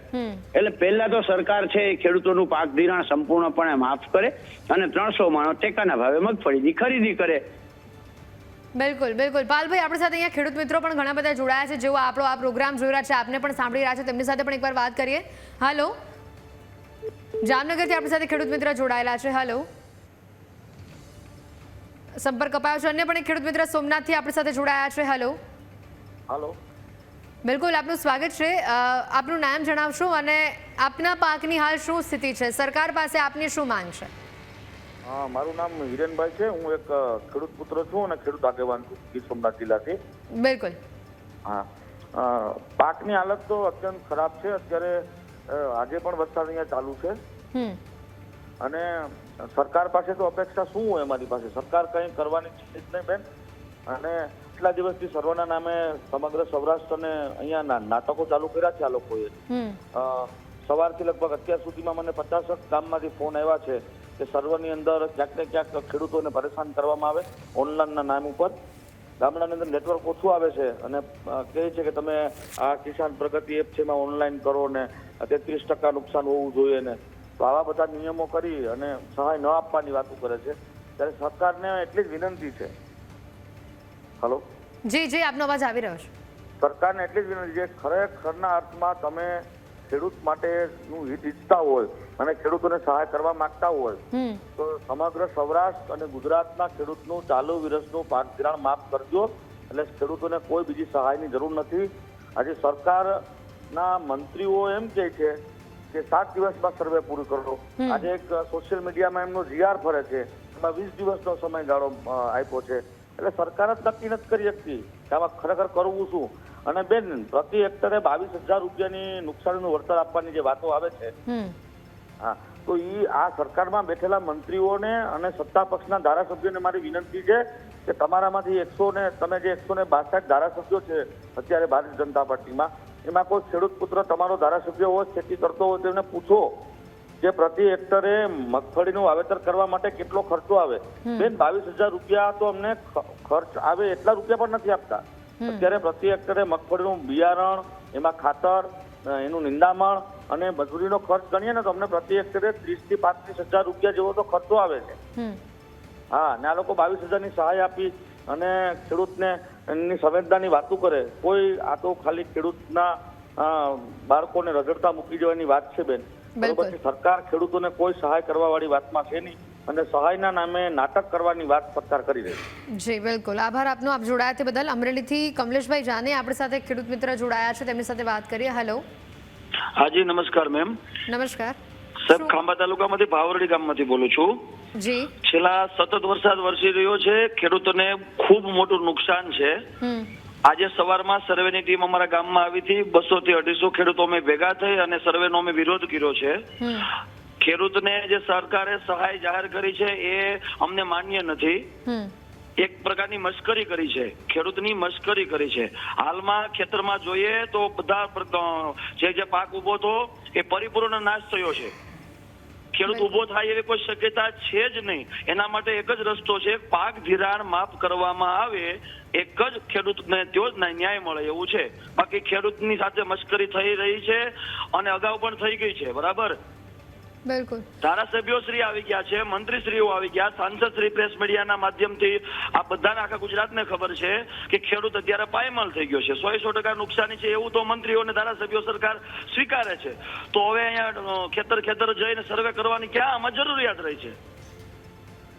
એટલે પહેલા તો સરકાર છે એ ખેડૂતોનું પાક ધિરાણ સંપૂર્ણપણે માફ કરે અને 300 મણ ટેકાના ભાવે મગફળીની ખરીદી કરે. બિલકુલ બિલકુલ. પાલભાઈ, આપણી સાથે અહીંયા ખેડૂત મિત્રો પણ ઘણા બધા જોડાયા છે, જેઓ આપણો આ પ્રોગ્રામ જોઈ રહ્યા છે, આપને પણ સાંભળી રહ્યા છે, તેમની સાથે પણ એકવાર વાત કરીએ. હાલો, જામનગરથી આપણી સાથે ખેડૂત મિત્ર જોડાયેલા છે. હાલો, સંપર્ક કપાયો છે. અન્ય પણ એક ખેડૂત મિત્ર સોમનાથથી આપણી સાથે જોડાયા છે. હાલો. હાલો, બિલકુલ, આપનું સ્વાગત છે. આપનું નામ જણાવશો અને આપના પાકની હાલ શું સ્થિતિ છે? સરકાર પાસે આપની શું માંગ છે? હા, મારું નામ હિરેનભાઈ છે. હું એક ખેડૂત પુત્ર છું અને ખેડૂત આગેવાન છું ગીર સોમનાથ જિલ્લાથી. બિલકુલ. હા, પાકની હાલત તો અત્યંત ખરાબ છે. અત્યારે આજે પણ વરસાદ અહીંયા ચાલુ છે અને સરકાર પાસે તો અપેક્ષા શું હોય? અમારી પાસે સરકાર કંઈ કરવાની છે જ નહીં બેન. અને એટલા દિવસથી સર્વેના નામે સમગ્ર સૌરાષ્ટ્ર અને અહીંયા નાટકો ચાલુ કર્યા છે આ લોકોએ. સવારથી લગભગ અત્યાર સુધીમાં મને 50 ગામમાંથી ફોન આવ્યા છે કે સર્વેની અંદર ક્યાંક ને ક્યાંક ખેડૂતોને પરેશાન કરવામાં આવે ઓનલાઈનના નામ ઉપર. ગામડાની અંદર નેટવર્ક ઓછું આવે છે અને કહે છે કે તમે આ કિસાન પ્રગતિ એપ છે એમાં ઓનલાઈન કરો ને 33% નુકસાન હોવું જોઈએ ને. તો આવા બધા નિયમો કરી અને સહાય ન આપવાની વાતો કરે છે. ત્યારે સરકારને એટલી જ વિનંતી છે. હલો, જી જી, આપનો અવાજ આવી રહ્યો છે. સરકારને એટલી જ વિનંતી છે, ખરેખરના અર્થમાં તમે ખેડૂત માટેનું હિત ઈચ્છતા હોય અને ખેડૂતોને સહાય કરવા માંગતા હોય તો સમગ્ર સૌરાષ્ટ્ર અને ગુજરાતના ખેડૂતનું ચાલુ વર્ષનું પાક ધિરાણ માફ કરજો. એટલે ખેડૂતોને કોઈ બીજી સહાયની જરૂર નથી. આજે સરકારના મંત્રીઓ એમ કહે છે કે 7 દિવસમાં સર્વે પૂરું કરો. આજે એક સોશિયલ મીડિયામાં એમનો જીઆર ફરે છે, એમાં 20 દિવસનો સમયગાળો આપ્યો છે. એટલે સરકાર જ નક્કી નથી કરી શકતી કે આમાં ખરેખર કરવું શું. અને બેન, પ્રતિ હેક્ટરે 22,000 રૂપિયાની નુકસાનીનું વળતર આપવાની જે વાતો આવે છે, હા, તો આ સરકારમાં બેઠેલા મંત્રીઓને અને સત્તા પક્ષના ધારાસભ્યોને મારી વિનંતી છે કે તમારામાંથી તમે જે 162 ધારાસભ્યો છે અત્યારે ભારતીય જનતા પાર્ટીમાં, એમાં કોઈ ખેડૂત પુત્ર તમારો ધારાસભ્ય હોય, ખેતી કરતો હોય, તેમને પૂછો કે પ્રતિ હેક્ટરે મગફળીનું વાવેતર કરવા માટે કેટલો ખર્ચો આવે. બેન, 22,000 રૂપિયા તો અમને ખર્ચ આવે એટલા રૂપિયા પણ નથી આપતા. અત્યારે પ્રતિ હેક્ટરે મગફળીનું બિયારણ, એમાં ખાતર, એનું નિંદામણ અને મજૂરીનો ખર્ચ ગણીએ ને તો અમને પ્રતિ હેક્ટરે 30,000 થી 35,000 રૂપિયા જેવો તો ખર્ચો આવે છે. હા, ને આ લોકો 22,000ની સહાય આપી અને ખેડૂતને એની સંવેદનાની વાતો કરે. કોઈ આ તો ખાલી ખેડૂતના બાળકોને રઝળતા મૂકી દેવાની વાત છે બેન. બરોબર. સરકાર ખેડૂતોને કોઈ સહાય કરવા વાળી વાતમાં છે નહીં અને સહાયના નામે નાટક કરવાની વાત સરકાર કરી રહી છે. જી બિલકુલ, આભાર આપનો, આપ જોડાયા તે બદલ. અમરેલીથી કમલેશભાઈ જાને આપણી સાથે ખેડૂત મિત્ર જોડાયા છે, તેમની સાથે વાત કરીએ. હેલો. હાજી, નમસ્કાર મેમ. નમસ્કાર સાહેબ, ખાંભા તાલુકામાંથી ભાવરડી ગામમાંથી બોલું છું. જી. છેલ્લા સતત વરસાદ વરસી રહ્યો છે, ખેડૂતોને ખૂબ મોટું નુકસાન છે. આજે સવારમાં સર્વેની ટીમ અમારા ગામમાં આવી હતી. 200 થી 250 ખેડૂતો અમે ભેગા થઈ અને સર્વેનો અમે વિરોધ કર્યો છે. ખેડૂતને જે સરકારે સહાય જાહેર કરી છે એ અમને માન્ય નથી. એક પ્રકારની મશ્કરી કરી છે, ખેડૂતની મશ્કરી કરી છે. હાલમાં ખેતરમાં જોઈએ તો બધા જે પાક ઉભો હતો એ પરિપૂર્ણ નાશ થયો છે. ખેડૂત ઉભો થાય એવી કોઈ શક્યતા છે જ નહીં. એના માટે એક જ રસ્તો છે, પાક ધિરાણ માફ કરવામાં આવે, એક જ ખેડૂતને તેઓ જ ન્યાય મળે એવું છે. બાકી ખેડૂતની સાથે મશ્કરી થઈ રહી છે અને અગાઉ પણ થઈ ગઈ છે. બરાબર. બિલકુલ. ધારાસભ્યો શ્રી આવી ગયા છે, મંત્રી શ્રીઓ આવી ગયા, સાંસદ શ્રી પ્રેસ મીડિયાના માધ્યમથી આ બધાને આખા ગુજરાતને ખબર છે કે ખેડૂત અત્યારે પાયમાલ થઈ ગયો છે. 100% નુકસાની છે એવું તો મંત્રીઓ અને ધારાસભ્યો સરકાર સ્વીકારે છે. તો હવે અહીંયા ખેતર જઈને સર્વે કરવાની ક્યાં આમાં જરૂરિયાત રહી છે?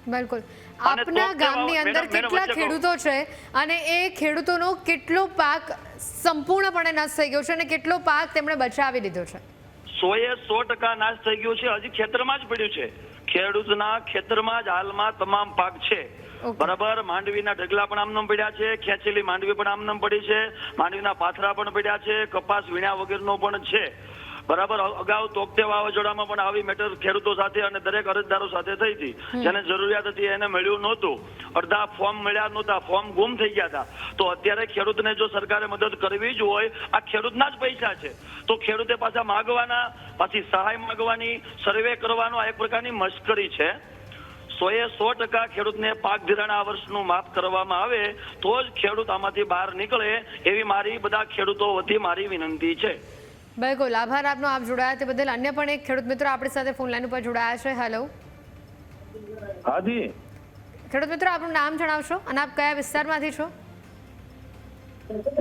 બિલકુલ. આપના ગામની અંદર કેટલા ખેડૂતો છે અને એ ખેડૂતોનો કેટલો પાક સંપૂર્ણપણે નષ્ટ થઈ ગયો છે અને કેટલો પાક તેમણે બચાવી લીધો છે? 100% નાશ થઈ ગયું છે. હજી ખેતરમાં જ પડ્યું છે. ખેડૂતના ખેતરમાં જ હાલમાં તમામ પાક છે. બરાબર. માંડવીના ઢગલા પણ આમનામ પડ્યા છે, ખેંચેલી માંડવી પણ આમનામ પડી છે, માંડવીના પાથરા પણ પડ્યા છે, કપાસ વીણ્યા વગરનો પણ છે. બરાબર. અગાઉ તોકતે વાવાઝોડામાં પણ આવી મેટર ખેડૂતો સાથે અને દરેક અરજદારો સાથે થઈ હતી. જેને જરૂરિયાત હતી એને મળ્યું નહોતું. અડધા ફોર્મ મળ્યા નહોતા, ફોર્મ ગુમ થઈ ગયા હતા. તો અત્યારે ખેડૂતને જો સરકારે મદદ કરવી જ હોય, આ ખેડૂતના જ પૈસા છે, તો ખેડૂતે પાછા માગવાના, પાછી સહાય માગવાની, સર્વે કરવાનો આ એક પ્રકારની મશ્કરી છે. 100% ખેડૂતને પાક ધિરાણ આ વર્ષનું માફ કરવામાં આવે તો જ ખેડૂત આમાંથી બહાર નીકળે એવી મારી બધા ખેડૂતો વતી મારી વિનંતી છે. બિલકુલ, આભાર આપનો, આપ જોડાયા તે બદલ. અન્ય પણ એક ખેડૂત મિત્રો આપણી સાથે ફોન લાઈન ઉપર જોડાયા છે. હેલો. હાજી. ખેડૂત મિત્રો, આપનું નામ જણાવશો અને આપ કયા વિસ્તારમાંથી છો?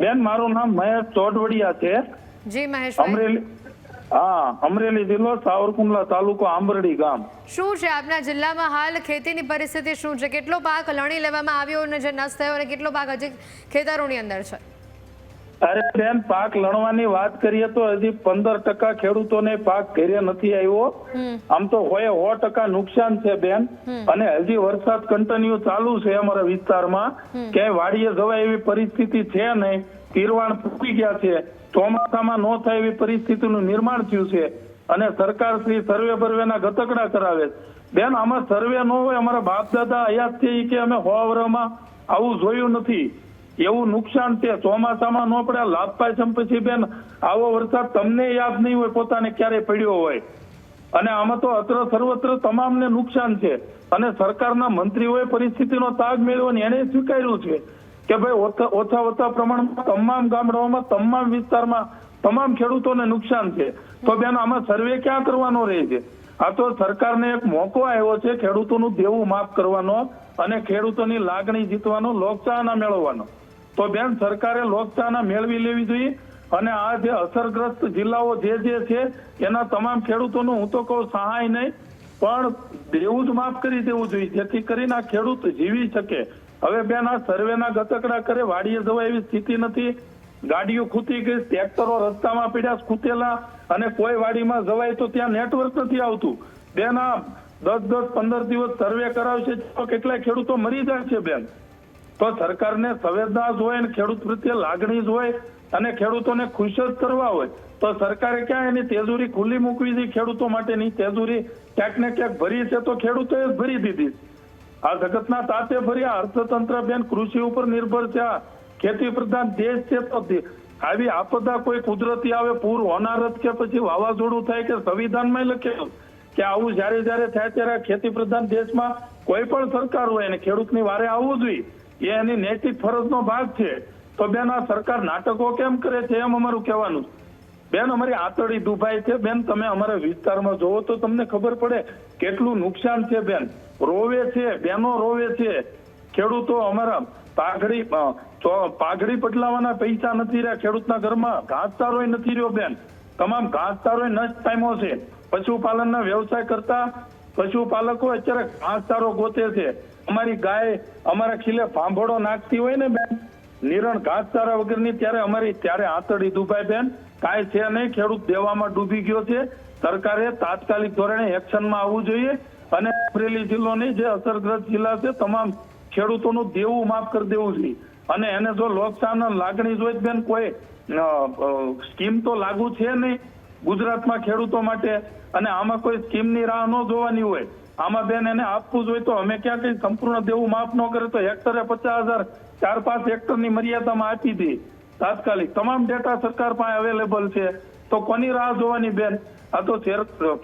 બેન, મારું નામ મહેશ ચોટવડિયા છે. જી મહેશભાઈ. અમરેલી. હા, અમરેલી જિલ્લો, સાવરકુંડલા તાલુકો, આંબરડી ગામ. શું છે આપના જિલ્લામાં હાલ ખેતીની પરિસ્થિતિ શું છે? કેટલો પાક લણી લેવામાં આવ્યો અને જે નષ્ટ થયો અને કેટલો પાક હજી ખેતરોની અંદર છે? અરે બેન, પાક લણવાની વાત કરીએ તો હજી 15% ખેડૂતોને પાક ઘરે નથી આવ્યો. આમ તો 100% નુકસાન છે બેન. અને હજી વરસાદ કન્ટિન્યુ ચાલુ છે અમારા વિસ્તારમાં. ક્યાંય વાડીએ જવાય એવી પરિસ્થિતિ છે નહીં. તીરવાણ ફૂટી ગયા છે. ચોમાસામાં ન થાય એવી પરિસ્થિતિનું નિર્માણ થયું છે. અને સરકાર શ્રી સર્વે બર્વેના ગતકડા કરાવે બેન. આમાં સર્વે ન હોય, અમારા બાપ દાદા હયાત છે કે અમે 100 વર્ષમાં આવું જોયું નથી. એવું નુકસાન છે. ચોમાસામાં ન પડે, લાભપાયસમ પછી બેન આવો વરસાદ તમને યાદ નહીં હોય પોતાને ક્યારે પડ્યો હોય. અને આમાં તો અત્ર સર્વત્ર તમામને નુકસાન છે. અને સરકારના મંત્રીઓએ પરિસ્થિતિનો તાગ મેળવ્યો ને એને સ્વીકાર્યું છે કે ભાઈ ઓછા પ્રમાણમાં તમામ ગામડાઓમાં, તમામ વિસ્તારમાં તમામ ખેડૂતોને નુકસાન છે. તો બેન આમાં સર્વે ક્યાં કરવાનો રહે છે? આ તો સરકારને એક મોકો આવ્યો છે ખેડૂતોનું દેવું માફ કરવાનો અને ખેડૂતોની લાગણી જીતવાનો, લોકચાહના મેળવવાનો. તો બેન સરકારે લોકચાહના મેળવી લેવી જોઈએ. અને આ જે અસરગ્રસ્ત જિલ્લાઓ જે છે એના તમામ ખેડૂતોનું હું તો કહું સહાય નહીં પણ દેવું જ માફ કરી દેવું જોઈએ, જેથી કરીને આ ખેડૂત જીવી શકે. હવે બેન આ સર્વેના ગતકડા કરે, વાડીએ જવાય એવી સ્થિતિ નથી. ગાડીઓ ખૂતી ગઈ, ટ્રેક્ટરો રસ્તામાં પડ્યા ખૂતેલા, અને કોઈ વાડીમાં જવાય તો ત્યાં નેટવર્ક નથી આવતું. બેન આ 10-15 દિવસ સર્વે કરાવશે તો કેટલાય ખેડૂતો મરી જાય છે બેન. તો સરકારને સંવેદના જ હોય ને ખેડૂત પ્રત્યે લાગણી જ હોય અને ખેડૂતોને ખુશ જ કરવા હોય તો સરકારે ક્યાં એની તેજુરી ખુલ્લી મૂકવી છે? ખેડૂતો માટેની તેજુરી ક્યાંક ને ક્યાંક ભરી છે તો ખેડૂતોએ જ ભરી દીધી. આ જગતના તાતે ભર્યા અર્થતંત્ર બેન કૃષિ ઉપર નિર્ભર છે. આ ખેતી પ્રધાન દેશ છે. તો આવી આપદા કોઈ કુદરતી આવે, પૂર, હોનારત કે પછી વાવાઝોડું થાય કે સંવિધાનમાં લખેલું કે આવું જયારે થાય ત્યારે ખેતી પ્રધાન દેશમાં કોઈ પણ સરકાર હોય અને ખેડૂતની વારે આવવું જોઈએ. એ એની નૈતિક ફરજનો ભાગ છે. તો બેન આ સરકાર નાટકો કેમ કરે છે એમ અમારું કહેવાનું. બેન અમારી આતડી દુભાઈ છે બેન. તમે અમારા વિસ્તારમાં જોવો તો તમને ખબર પડે કેટલું નુકસાન છે બેન. રોવે છે બેનો, રોવે છે ખેડૂતો. અમારા પાઘડી બદલાવાના પૈસા નથી રહ્યા ખેડૂતના ઘરમાં. ઘાસચારો નથી રહ્યો બેન. તમામ ઘાસચારો નષ્ટ પામ્યો છે. પશુપાલનના વ્યવસાય કરતા પશુપાલકો અત્યારે ઘાસચારો ગોતે છે. અમારી ગાય અમારા ખીલે ભાંભોળો નાખતી હોય ને બેન, નિરણ ઘાસચારા વગરની, ત્યારે આતડી દુભાઈ બેન. કાંઈ છે નહીં, ખેડૂત દેવામાં ડૂબી ગયો છે. સરકારે તાત્કાલિક ધોરણે એક્શનમાં આવવું જોઈએ અને અમરેલી જિલ્લોની જે અસરગ્રસ્ત જિલ્લા છે તમામ ખેડૂતોનું દેવું માફ કરી દેવું જોઈએ. અને એને જો લોકચાહના લાગણી જોઈ બેન, કોઈ સ્કીમ તો લાગુ છે નહીં ગુજરાતમાં ખેડૂતો માટે. અને આમાં કોઈ સ્કીમની રાહ ન જોવાની હોય. આમાં બેન એને આપવું જોઈએ. તો અમે ક્યાં કઈ સંપૂર્ણ દેવું માફ ન કરે તો હેક્ટરે 50,000 4-5 હેક્ટરની મર્યાદામાં આપી દે તાત્કાલિક. તમામ ડેટા સરકાર પાસે અવેલેબલ છે. તો કોની રાહ જોવાની બેન? આ તો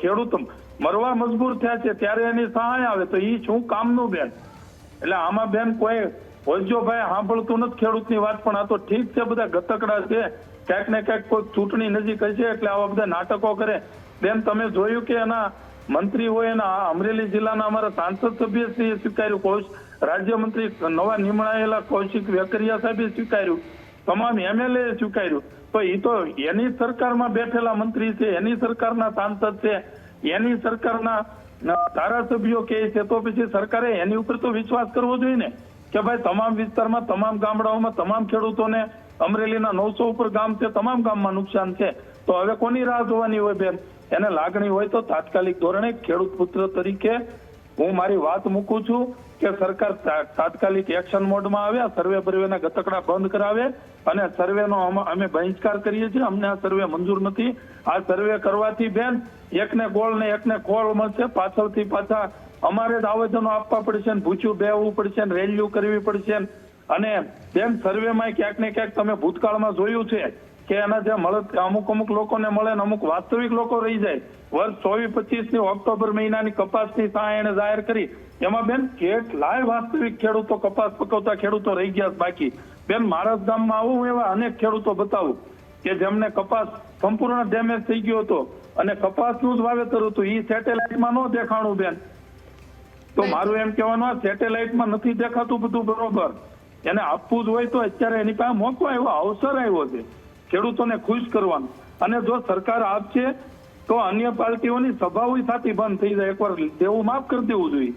ખેડૂત મરવા મજબૂર થયા છે ત્યારે એની સહાય આવે તો એ શું કામનું બેન? એટલે આમાં બેન કોઈ વૈજ્યોભાઈ સાંભળતું નથી ખેડૂતની વાત. પણ આ તો ઠીક છે, બધા ગતકડા છે. ક્યાંક ને ક્યાંક કોઈ ચૂંટણી નજીક હશે એટલે આવા બધા નાટકો કરે બેન. તમે જોયું કે એના મંત્રી હોય એના અમરેલી જિલ્લાના અમારા સાંસદ સભ્ય શ્રીએ સ્વીકાર્યું, રાજ્યમંત્રી નવા નિમણાયેલા કૌશિક વેકરિયા સાહેબે સ્વીકાર્યું, તમામ MLA સ્વીકાર્યું. તો એ તો એની સરકારમાં બેઠેલા મંત્રી છે, એની સરકારના સાંસદ છે, એની સરકારના ધારાસભ્યો કહે છે. તો પછી સરકારે એની ઉપર તો વિશ્વાસ કરવો જોઈએ ને કે ભાઈ તમામ વિસ્તારમાં, તમામ ગામડાઓમાં, તમામ ખેડૂતોને, અમરેલીના 900 ઉપર ગામ છે, તમામ ગામમાં નુકસાન છે. તો હવે કોની રાહ જોવાની હોય બેન? એને લાગણી હોય તો તાત્કાલિક ધોરણે ખેડૂત પુત્ર તરીકે હું મારી વાત મૂકું છું કે સરકાર તાત્કાલિક એક્શન મોડમાં આવે, આ સર્વે બર્વેના ગતકડા બંધ કરાવે અને સર્વેનો અમે બહિષ્કાર કરીએ છીએ. અમને આ સર્વે મંજૂર નથી. આ સર્વે કરવાથી બેન એકને ગોળ ને એકને ખોળ મળશે. પાછળથી પાછા અમારે જ આવેદનો આપવા પડશે, ભૂખ્યું બેહવું પડશે, રેલીઓ કરવી પડશે. અને બેન સર્વેમાં ક્યાંક ને ક્યાંક તમે ભૂતકાળમાં જોયું છે કે એના જે મળે અમુક લોકોને મળે ને અમુક વાસ્તવિક લોકો રહી જાય. વર્ષ 24-25 ઓક્ટોબર મહિનાની કપાસની સહાય એને જાહેર કરી, એમાં બેન કેટલાય વાસ્તવિક ખેડૂતો કપાસ પકવતા ખેડૂતો રહી ગયા બાકી. બેન મારા ગામમાં આવું એવા અનેક ખેડૂતો બતાવું કે જેમને કપાસ સંપૂર્ણ ડેમેજ થઈ ગયો હતો અને કપાસનું જ વાવેતર હતું, એ સેટેલાઇટમાં ન દેખાણું બેન. તો મારું એમ કહેવાનું આ સેટેલાઇટમાં નથી દેખાતું બધું બરોબર, એને આપવું જ હોય તો અત્યારે એની પાસે મોકવા એવો અવસર આવ્યો છે ખેડૂતોને ખુશ કરવાનો. અને જો સરકાર આપશે તો અન્ય પાર્ટીઓની સભાઓ સાથે બંધ થઈ જાય. એકવાર દેવું માફ કરી દેવું જોઈએ.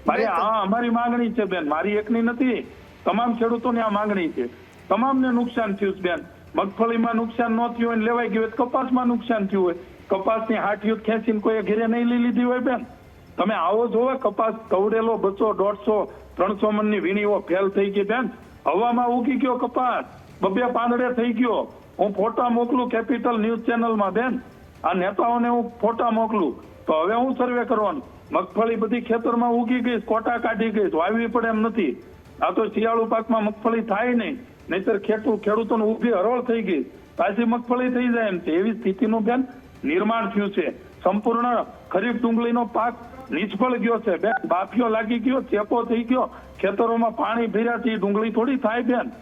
મારી અમારી માંગણી છે બેન, મારી એકની નથી, તમામ ખેડૂતોની આ માંગણી છે. તમામને નુકસાન થયું બેન. મગફળીમાં નુકસાન ન થયું હોય લેવાઈ ગયું હોય, કપાસમાં નુકસાન થયું હોય, કપાસની હાટીઓ ખેંચીને કોઈ ઘેરે નહીં લઈ લીધી હોય બેન. તમે આવો જોવે કપાસ કવડેલો 200, 150, 300 મણની વીણીઓ ફેલ થઈ ગઈ બેન. હવામાં ઉગી ગયો કપાસ, 2 પાંદડે થઈ ગયો. હું ફોટા મોકલું કેપિટલ ન્યૂઝ ચેનલમાં બેન, આ નેતાઓને હું ફોટા મોકલું. તો હવે હું સર્વે કરવાનું. મગફળી બધી ખેતરમાં ઉગી ગઈ, કોટા કાઢી ગઈ, વાવવી પડે એમ નથી. આ તો શિયાળુ પાકમાં મગફળી થાય નહીં, નહીતર ખેડૂતોને ઊભી હરોળ થઈ ગઈ, પાછી મગફળી થઈ જાય એમ છે. એવી સ્થિતિનું બેન નિર્માણ થયું છે. સંપૂર્ણ ખરીફ ડુંગળીનો પાક નિષ્ફળ ગયો છે બેન. બાફિયો લાગી ગયો, ચેપો થઈ ગયો, ખેતરોમાં પાણી ભર્યાથી ડુંગળી થોડી થાય બેન.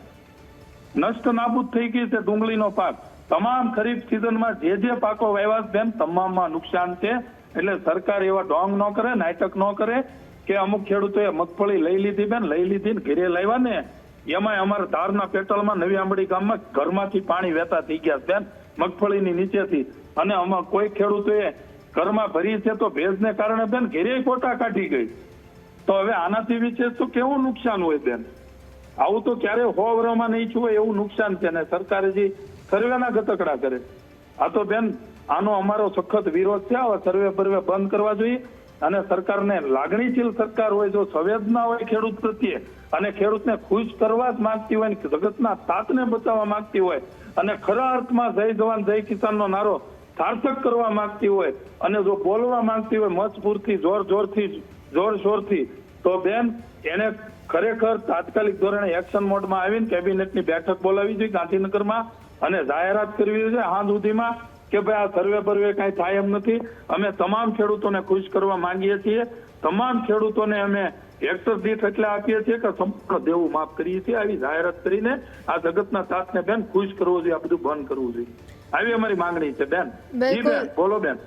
નષ્ટ નાબૂદ થઈ ગઈ છે ડુંગળીનો પાક. તમામ ખરીફ સિઝનમાં જે પાકો વાવ્યા બેન તમામમાં નુકસાન છે. એટલે સરકાર એવા ડોંગ ન કરે, નાટક ન કરે કે અમુક ખેડૂતોએ મગફળી લઈ લીધી બેન, લઈ લીધી ને ઘરે લાવ્યા ને એમાં અમારા ધારના પેટલમાં નવી આંબડી ગામમાં ઘરમાંથી પાણી વહેતા થઈ ગયા બેન મગફળીની નીચેથી. અને આમાં કોઈ ખેડૂતોએ ઘરમાં ભરી છે તો ભેજને કારણે બેન ઘેરે કોટા કાઢી ગઈ. તો હવે આનાથી વિશેષ તો કેવું નુકસાન હોય બેન? આવું તો ક્યારે 100 વર્ષમાં નહીં થયું એવું નુકસાન છે ને સરકારે જે સર્વેના ગતકડા કરે. આ તો બેન આનો અમારો સખત વિરોધ છે. આવા સર્વે બર્વે બંધ કરવા જોઈએ. અને સરકારને લાગણીશીલ સરકાર હોય, જો સંવેદના હોય ખેડૂત પ્રત્યે અને ખેડૂતને ખુશ કરવા જ માંગતી હોય, જગતના તાતને બચાવવા માંગતી હોય અને ખરા અર્થમાં જય જવાન જય કિસાનનો નારો સાર્થક કરવા માંગતી હોય અને જો બોલવા માંગતી હોય મજબૂરથી, જોર શોરથી, તો બેન એને ખરેખર તાત્કાલિક ધોરણે એક્શન મોડમાં આવીને કેબિનેટની બેઠક બોલાવી જોઈએ ગાંધીનગરમાં અને જાહેરાત કરવી જોઈએ હાલ સુધીમાં કે ભાઈ આ સર્વે બર્વે કઈ થાય એમ નથી. અમે તમામ ખેડૂતોને ખુશ કરવા માંગીએ છીએ. તમામ ખેડૂતોને અમે હેક્ટર દીઠ એટલે આપીએ છીએ કે સંપૂર્ણ દેવું માફ કરીએ છીએ. આવી જાહેરાત કરીને આ જગતના તાતને બેન ખુશ કરવું જોઈએ, આ બધું બંધ કરવું જોઈએ. આવી અમારી માંગણી છે બેન. જી બેન, બોલો બેન.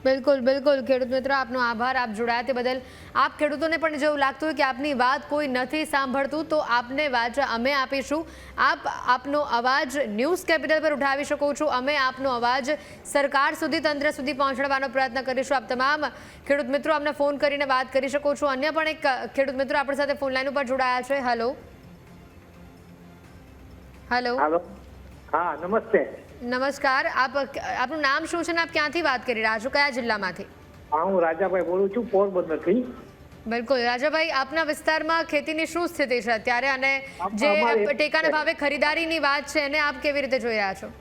બિલકુલ ખેડૂત મિત્રો, આપનો આભાર, આપ જોડાયા તે બદલ. આપ ખેડૂતોને પણ જેવું લાગતું હોય કે આપની વાત કોઈ નથી સાંભળતું તો આપને વાચા અમે આપીશું. આપનો અવાજ ન્યૂઝ કેપિટલ પર ઉઠાવી શકો છો. અમે આપનો અવાજ સરકાર સુધી, તંત્ર સુધી પહોંચાડવાનો પ્રયત્ન કરીશું. આપ તમામ ખેડૂત મિત્રો અમને ફોન કરીને વાત કરી શકો છો. અન્ય પણ એક ખેડૂત મિત્રો આપણી સાથે ફોન લાઈન ઉપર જોડાયા છે. હેલો. હા, નમસ્તે. નમસ્કાર. આપનું નામ શું છે ને આપ ક્યાંથી વાત કરી રહ્યા છો, કયા જિલ્લામાંથી? હા, હું રાજાભાઈ બોલું છું, પોરબંદરથી. બિલકુલ રાજાભાઈ, આપના વિસ્તારમાં ખેતીની શું સ્થિતિ છે અત્યારે અને જે ટેકાના ભાવે ખરીદારીની વાત છે એને આપ કેવી રીતે જોઈ રહ્યા છો?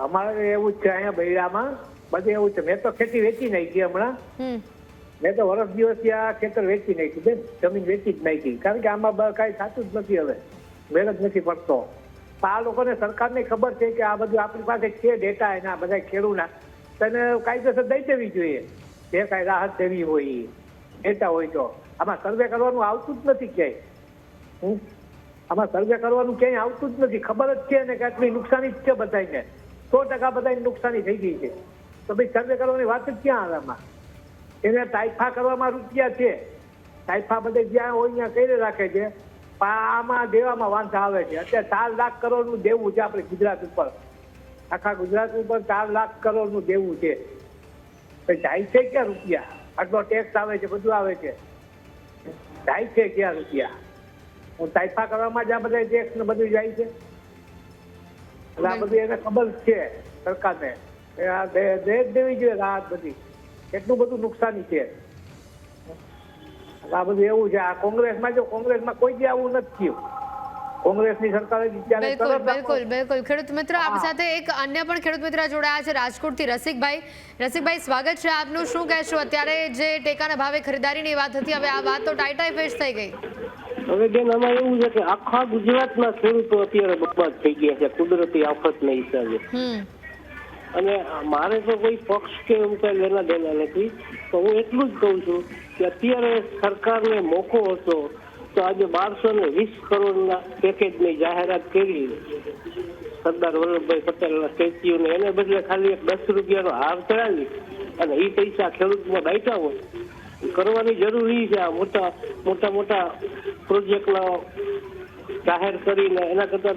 અમારે એવું જ છે અહીંયા બૈરામાં બધે એવું છે. મેં તો ખેતી વેચી નાખી હમણાં. મેં તો વર્ષ દિવસથી આ ખેતર વેચી નાખ્યું બેન, જમીન વેચી જ નાખી. કારણ કે આમાં કાંઈ થતું જ નથી, હવે મેળ જ નથી પડતો. આ લોકોને સરકારને ખબર છે કે આ બધું આપણી પાસે છે ડેટા એના બધા ખેડૂતના, તેને કાયદેસર દઈ દેવી જોઈએ. જે કાંઈ રાહત દેવી હોય એ ડેટા હોય તો. આમાં સર્વે કરવાનું આવતું જ નથી ક્યાંય. આમાં સર્વે કરવાનું ક્યાંય આવતું જ નથી. ખબર જ છે ને કે આટલી નુકસાની જ છે બધાને, 100% બધાની નુકસાની થઈ ગઈ છે. તો ભાઈ સર્વે કરવાની વાત જ ક્યાં આવે આમાં? એને તાઇફા કરવામાં રૂપિયા છે, તાઇફા બધે જ્યાં હોય ત્યાં કરી રાખે છે. આમાં દેવામાં વાંધા આવે છે. અત્યારે 4 લાખ કરોડનું દેવું છે આપણે ગુજરાત ઉપર, આખા ગુજરાત ઉપર 4 લાખ કરોડનું દેવું છે. જાય છે ક્યાં રૂપિયા? આટલો ટેક્સ આવે છે, બધું આવે છે, જાય છે ક્યાં રૂપિયા? હું તાઇફા કરવામાં જ આ બધા ટેક્સ ને બધું જાય છે. એટલે આ બધું એને ખબર છે સરકારને. એ આ દેવી જોઈએ રાહત બધી, એટલું બધું નુકસાની છે. આ બધું એવું છે. આ કોંગ્રેસમાં જો કોંગ્રેસમાં કોઈ દી આવું નથી થયું. કોંગ્રેસની સરકારે બિલકુલ. ખેડૂત મિત્ર આપણી સાથે એક અન્ય પણ ખેડૂત મિત્ર જોડાયા છે રાજકોટથી, રસિકભાઈ સ્વાગત છે આપનું. શું કહેશો, અત્યારે જે ટેકાના ભાવે ખરીદારીની વાત હતી, હવે આ વાત તો ટાઈ ફેસ થઈ ગઈ. હવે બેન આમાં એવું છે કે આખા ગુજરાતના ખેડૂતો અત્યારે બરબાદ થઈ ગયા છે કુદરતી આફતના હિસાબે. અને મારે તો કોઈ પક્ષ કે એવું કઈ લેના દેના નથી, તો હું એટલું જ કહું છું કે અત્યારે સરકારને મોકો હતો તો આજે 1220 કરોડના પેકેજની જાહેરાત કરી સરદાર વલ્લભભાઈ પટેલના સ્ટેચ્યુને, એને બદલે ખાલી એક 10 રૂપિયાનો હાર ચડાવી અને એ પૈસા ખેડૂતમાં દાયટા હોય કરવાની જરૂરી છે. આ મોટા પ્રોજેક્ટનો જાહેર કરીને એના કરતા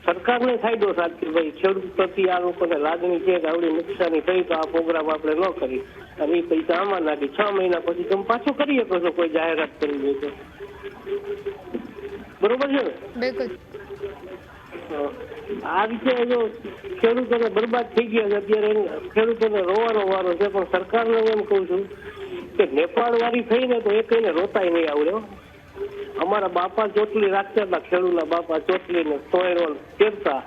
સરકારને ફાયદો થાય કે ભાઈ ખેડૂત પ્રતિ આ લોકોને લાગણી છે કે આવડી નુકસાની થઈ તો આ પ્રોગ્રામ આપણે ન કરી અને એ પૈસા આમાં નાખી 6 મહિના પછી તમે પાછો કરી શકો છો કોઈ જાહેરાત કરી હોય તો. બરોબર છે ને? બિલકુલ. આ રીતે જો ખેડૂતોને બરબાદ થઈ ગયા છે અત્યારે, ખેડૂતોને રોવાનો વારો છે. પણ સરકારને એમ કહું છું કે નેપાળ વાળી થઈને તો એ કઈને રોતાય નહીં આવડે. અમારા બાપા ચોટલી રાખતા હતા, ખેડૂતના બાપા ચોટલીને સોયણ પહેરતા,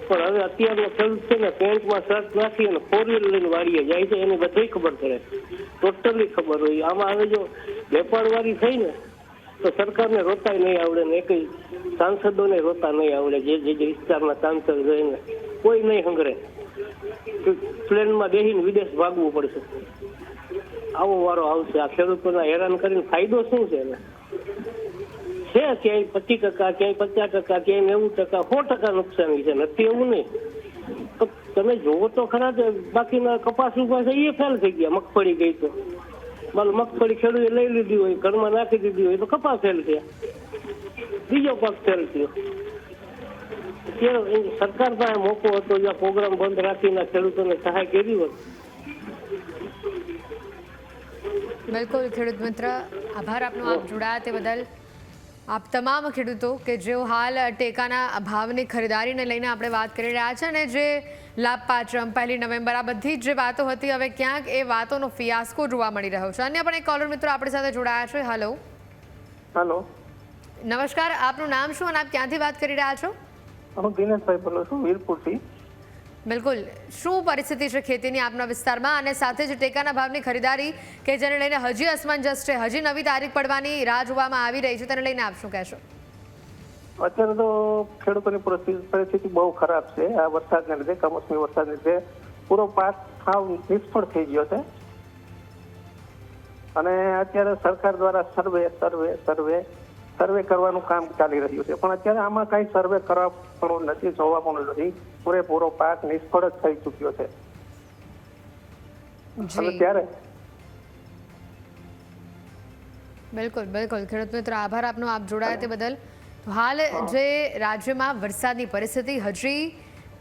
પણ હવે અત્યારનો ખેડૂત છે ને પેન્ટમાં શર્ટ નાખી અને 4 વ્હીલ લઈને વાડીએ જાય છે, એને બધી ખબર પડે, ટોટલી ખબર હોય. આમાં હવે જો નેપાળ વાળી થઈ ને તો સરકારને રોતાય નહીં આવડે ને એક સાંસદોને રોતા નહીં આવડે. જે વિસ્તારના સાંસદ રહીને કોઈ નહીં હંગરે, પ્લેનમાં બેસીને વિદેશ ભાગવું પડશે. આવો વારો આવશે. આ ખેડૂતોને હેરાન કરીને ફાયદો શું છે? છે ક્યાંય 25%, ક્યાંય 50%, ક્યાંય 90%, 100% નુકસાની છે. નથી એવું નહીં. તમે જોવો તો ખરા કે બાકીના કપાસ ઉભા છે એ ફેલ થઈ ગયા. મગફળી ગઈ તો મગફળી ખેડૂતે લઈ લીધી હોય, ઘરમાં નાખી દીધી હોય તો કપાસ ફેલ થયા, બીજો પાક ફેલ થયો. સરકાર પાસે મોકો હતો, જ્યાં પ્રોગ્રામ બંધ રાખીને ખેડૂતોને સહાય કરી હોત. બિલકુલ ખેડૂત મિત્ર, આભાર આપનો આપ જોડાયા તે બદલ. આપ તમામ ખેડૂતો કે જેઓ હાલ ટેકાના ભાવની ખરીદારીને લઈને આપણે વાત કરી રહ્યા છે અને જે લાભ પાંચમ, 1 નવેમ્બર, આ બધી જ જે વાતો હતી, હવે ક્યાંક એ વાતોનો ફિયાસ્કો જોવા મળી રહ્યો છે. અન્ય પણ એક કોલર મિત્રો આપણી સાથે જોડાયા છે. હેલો, નમસ્કાર, આપનું નામ શું અને આપ ક્યાંથી વાત કરી રહ્યા છો? હું દિનેશભાઈ બોલું છું, વીરપુરથી. બિલકુલ. શું પરિસ્થિતિ છે ખેતીની આપના વિસ્તારમાં અને સાથે જ ટેકાના ભાવની ખરીદારી કે જેને લઈને હજી અસમંજસ છે, હજી નવી તારીખ પડવાની રાહ જોવામાં આવી રહી છે, તેને લઈને આપ શું કહેશો? અત્યારે તો ખેડૂતોની પરિસ્થિતિ બહુ ખરાબ છે. આ વરસાદને લીધે, કમોસમી વરસાદને લીધે પૂરો પાક સાવ નિષ્ફળ થઈ ગયો છે. અને અત્યારે સરકાર દ્વારા સર્વે કરવાનું કામ ચાલી રહ્યું છે, પણ અત્યારે આમાં કઈ સર્વે કરવા પણ નથી, જોવા પણ નથી. પૂરેપૂરો પાક નિષ્ફળ જ થઈ ચુક્યો છે. અને ત્યારે બિલકુલ ખેડૂત મિત્ર, આભાર આપનો આપ જોડાયા તે બદલ. હાલ જે રાજ્યમાં વરસાદની પરિસ્થિતિ હજી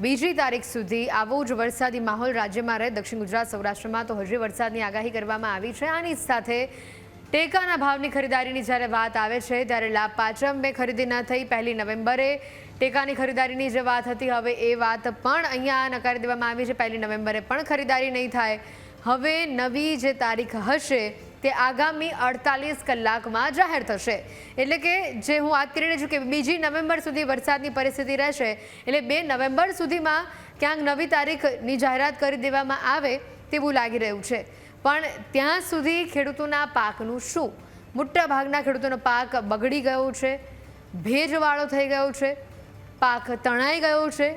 2જી તારીખ સુધી આવો જ વરસાદી માહોલ રાજ્યમાં રહે. દક્ષિણ ગુજરાત, સૌરાષ્ટ્રમાં તો હજી વરસાદની આગાહી કરવામાં આવી છે. આની સાથે ટેકાના ભાવની ખરીદારીની જ્યારે વાત આવે છે ત્યારે લાભ પાંચમે ખરીદી ન થઈ, 1 નવેમ્બરે ટેકાની ખરીદારીની જે વાત હતી, હવે એ વાત પણ અહીંયા નકારી દેવામાં આવી છે. 1 નવેમ્બરે પણ ખરીદારી નહીં થાય. હવે નવી જે તારીખ હશે તે આગામી 48 કલાકમાં જાહેર થશે. એટલે કે જે હું વાત કરી રહી છું કે 2 નવેમ્બર સુધી વરસાદની પરિસ્થિતિ રહેશે, એટલે 2 નવેમ્બર સુધીમાં ક્યાંક નવી તારીખની જાહેરાત કરી દેવામાં આવે તેવું લાગી રહ્યું છે. પણ ત્યાં સુધી ખેડૂતોના પાકનું શું? મોટા ભાગના ખેડૂતોનો પાક બગડી ગયો છે, ભેજવાળો થઈ ગયો છે, પાક તણાઈ ગયો છે,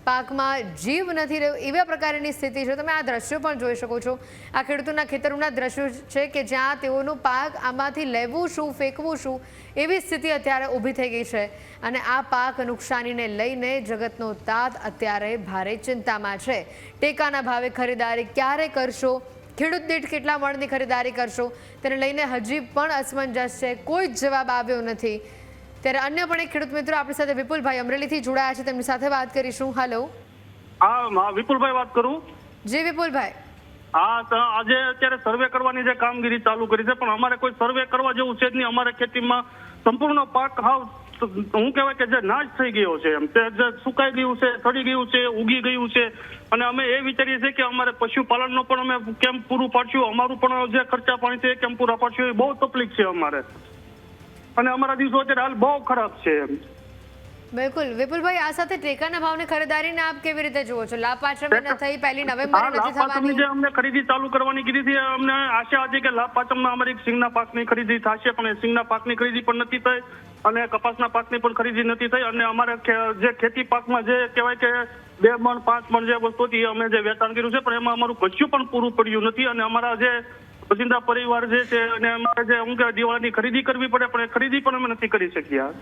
પાકમાં જીવ નથી રહ્યો, એવા પ્રકારની સ્થિતિ છે. તમે આ દ્રશ્યો પણ જોઈ શકો છો. આ ખેડૂતોના ખેતરોના દ્રશ્યો છે કે જ્યાં તેઓનું પાક આમાંથી લેવું શું, ફેંકવું શું, એવી સ્થિતિ અત્યારે ઊભી થઈ ગઈ છે. અને આ પાક નુકસાનીને લઈને જગતનો તાત અત્યારે ભારે ચિંતામાં છે. ટેકાના ભાવે ખરીદારી ક્યારે કરશો, ખેડૂત દીઠ કેટલા મણની ખરીદારી કરશો, તેને લઈને હજી પણ અસમંજસ છે, કોઈ જ જવાબ આવ્યો નથી. ત્યારે અન્ય પણ એક ખેડૂત મિત્રો આપણી સાથે વિપુલભાઈ અમરેલીથી જોડાયા છે, તેમની સાથે વાત કરીશું. હેલો, હા વિપુલભાઈ વાત કરું. જી વિપુલભાઈ. હા, આજે અત્યારે સર્વે કરવાની જે કામગીરી ચાલુ કરી છે, પણ અમારે કોઈ સર્વે કરવા જેવું છે જ નહીં. અમારે ખેતીમાં સંપૂર્ણ પાક હાવ હું કહેવાય કે જે નાશ થઈ ગયો છે એમ તે જે સુકાઈ ગયું છે, સડી ગયું છે, ઉગી ગયું છે. અને અમે એ વિચારીએ છીએ કે અમારે પશુપાલનનો પણ અમે કેમ પૂરું પાડશું, અમારું પણ જે ખર્ચા પાણી છે એ કેમ પૂરા પાડશું, એ બહુ તકલીફ છે અમારે. અને અમારા દિવસો અત્યારે હાલ બહુ ખરાબ છે એમ. બિલકુલ વિપુલભાઈ, આ સાથે ટેકાના ભાવની ખરીદારીને આપ કેવી રીતે જુઓ છો? લાભ પાંચમ ન થઈ, 1 નવેમ્બરે નથી થવાની. જે અમને ખરીદી ચાલુ કરવાની કીધી હતી, અમને આશા હતી કે લાભ પાંચમમાં અમારી સિંગના પાકની ખરીદી થશે, પણ એ સિંગના પાકની ખરીદી પણ નથી થઈ અને કપાસના પાકની પણ ખરીદી નથી થઈ. અને અમારે જે ખેતી પાકમાં જે કહેવાય કે 2 મણ 5 મણ જે વસ્તુ હતી અમે જે વેચાણ કર્યું છે, પણ એમાં અમારું કચ્છું પણ પૂરું પડ્યું નથી. અને અમારા જે રોજિંદા પરિવાર જે છે અને અમારે જે દિવાળીની ખરીદી કરવી પડે, પણ એ ખરીદી પણ અમે નથી કરી શક્યા.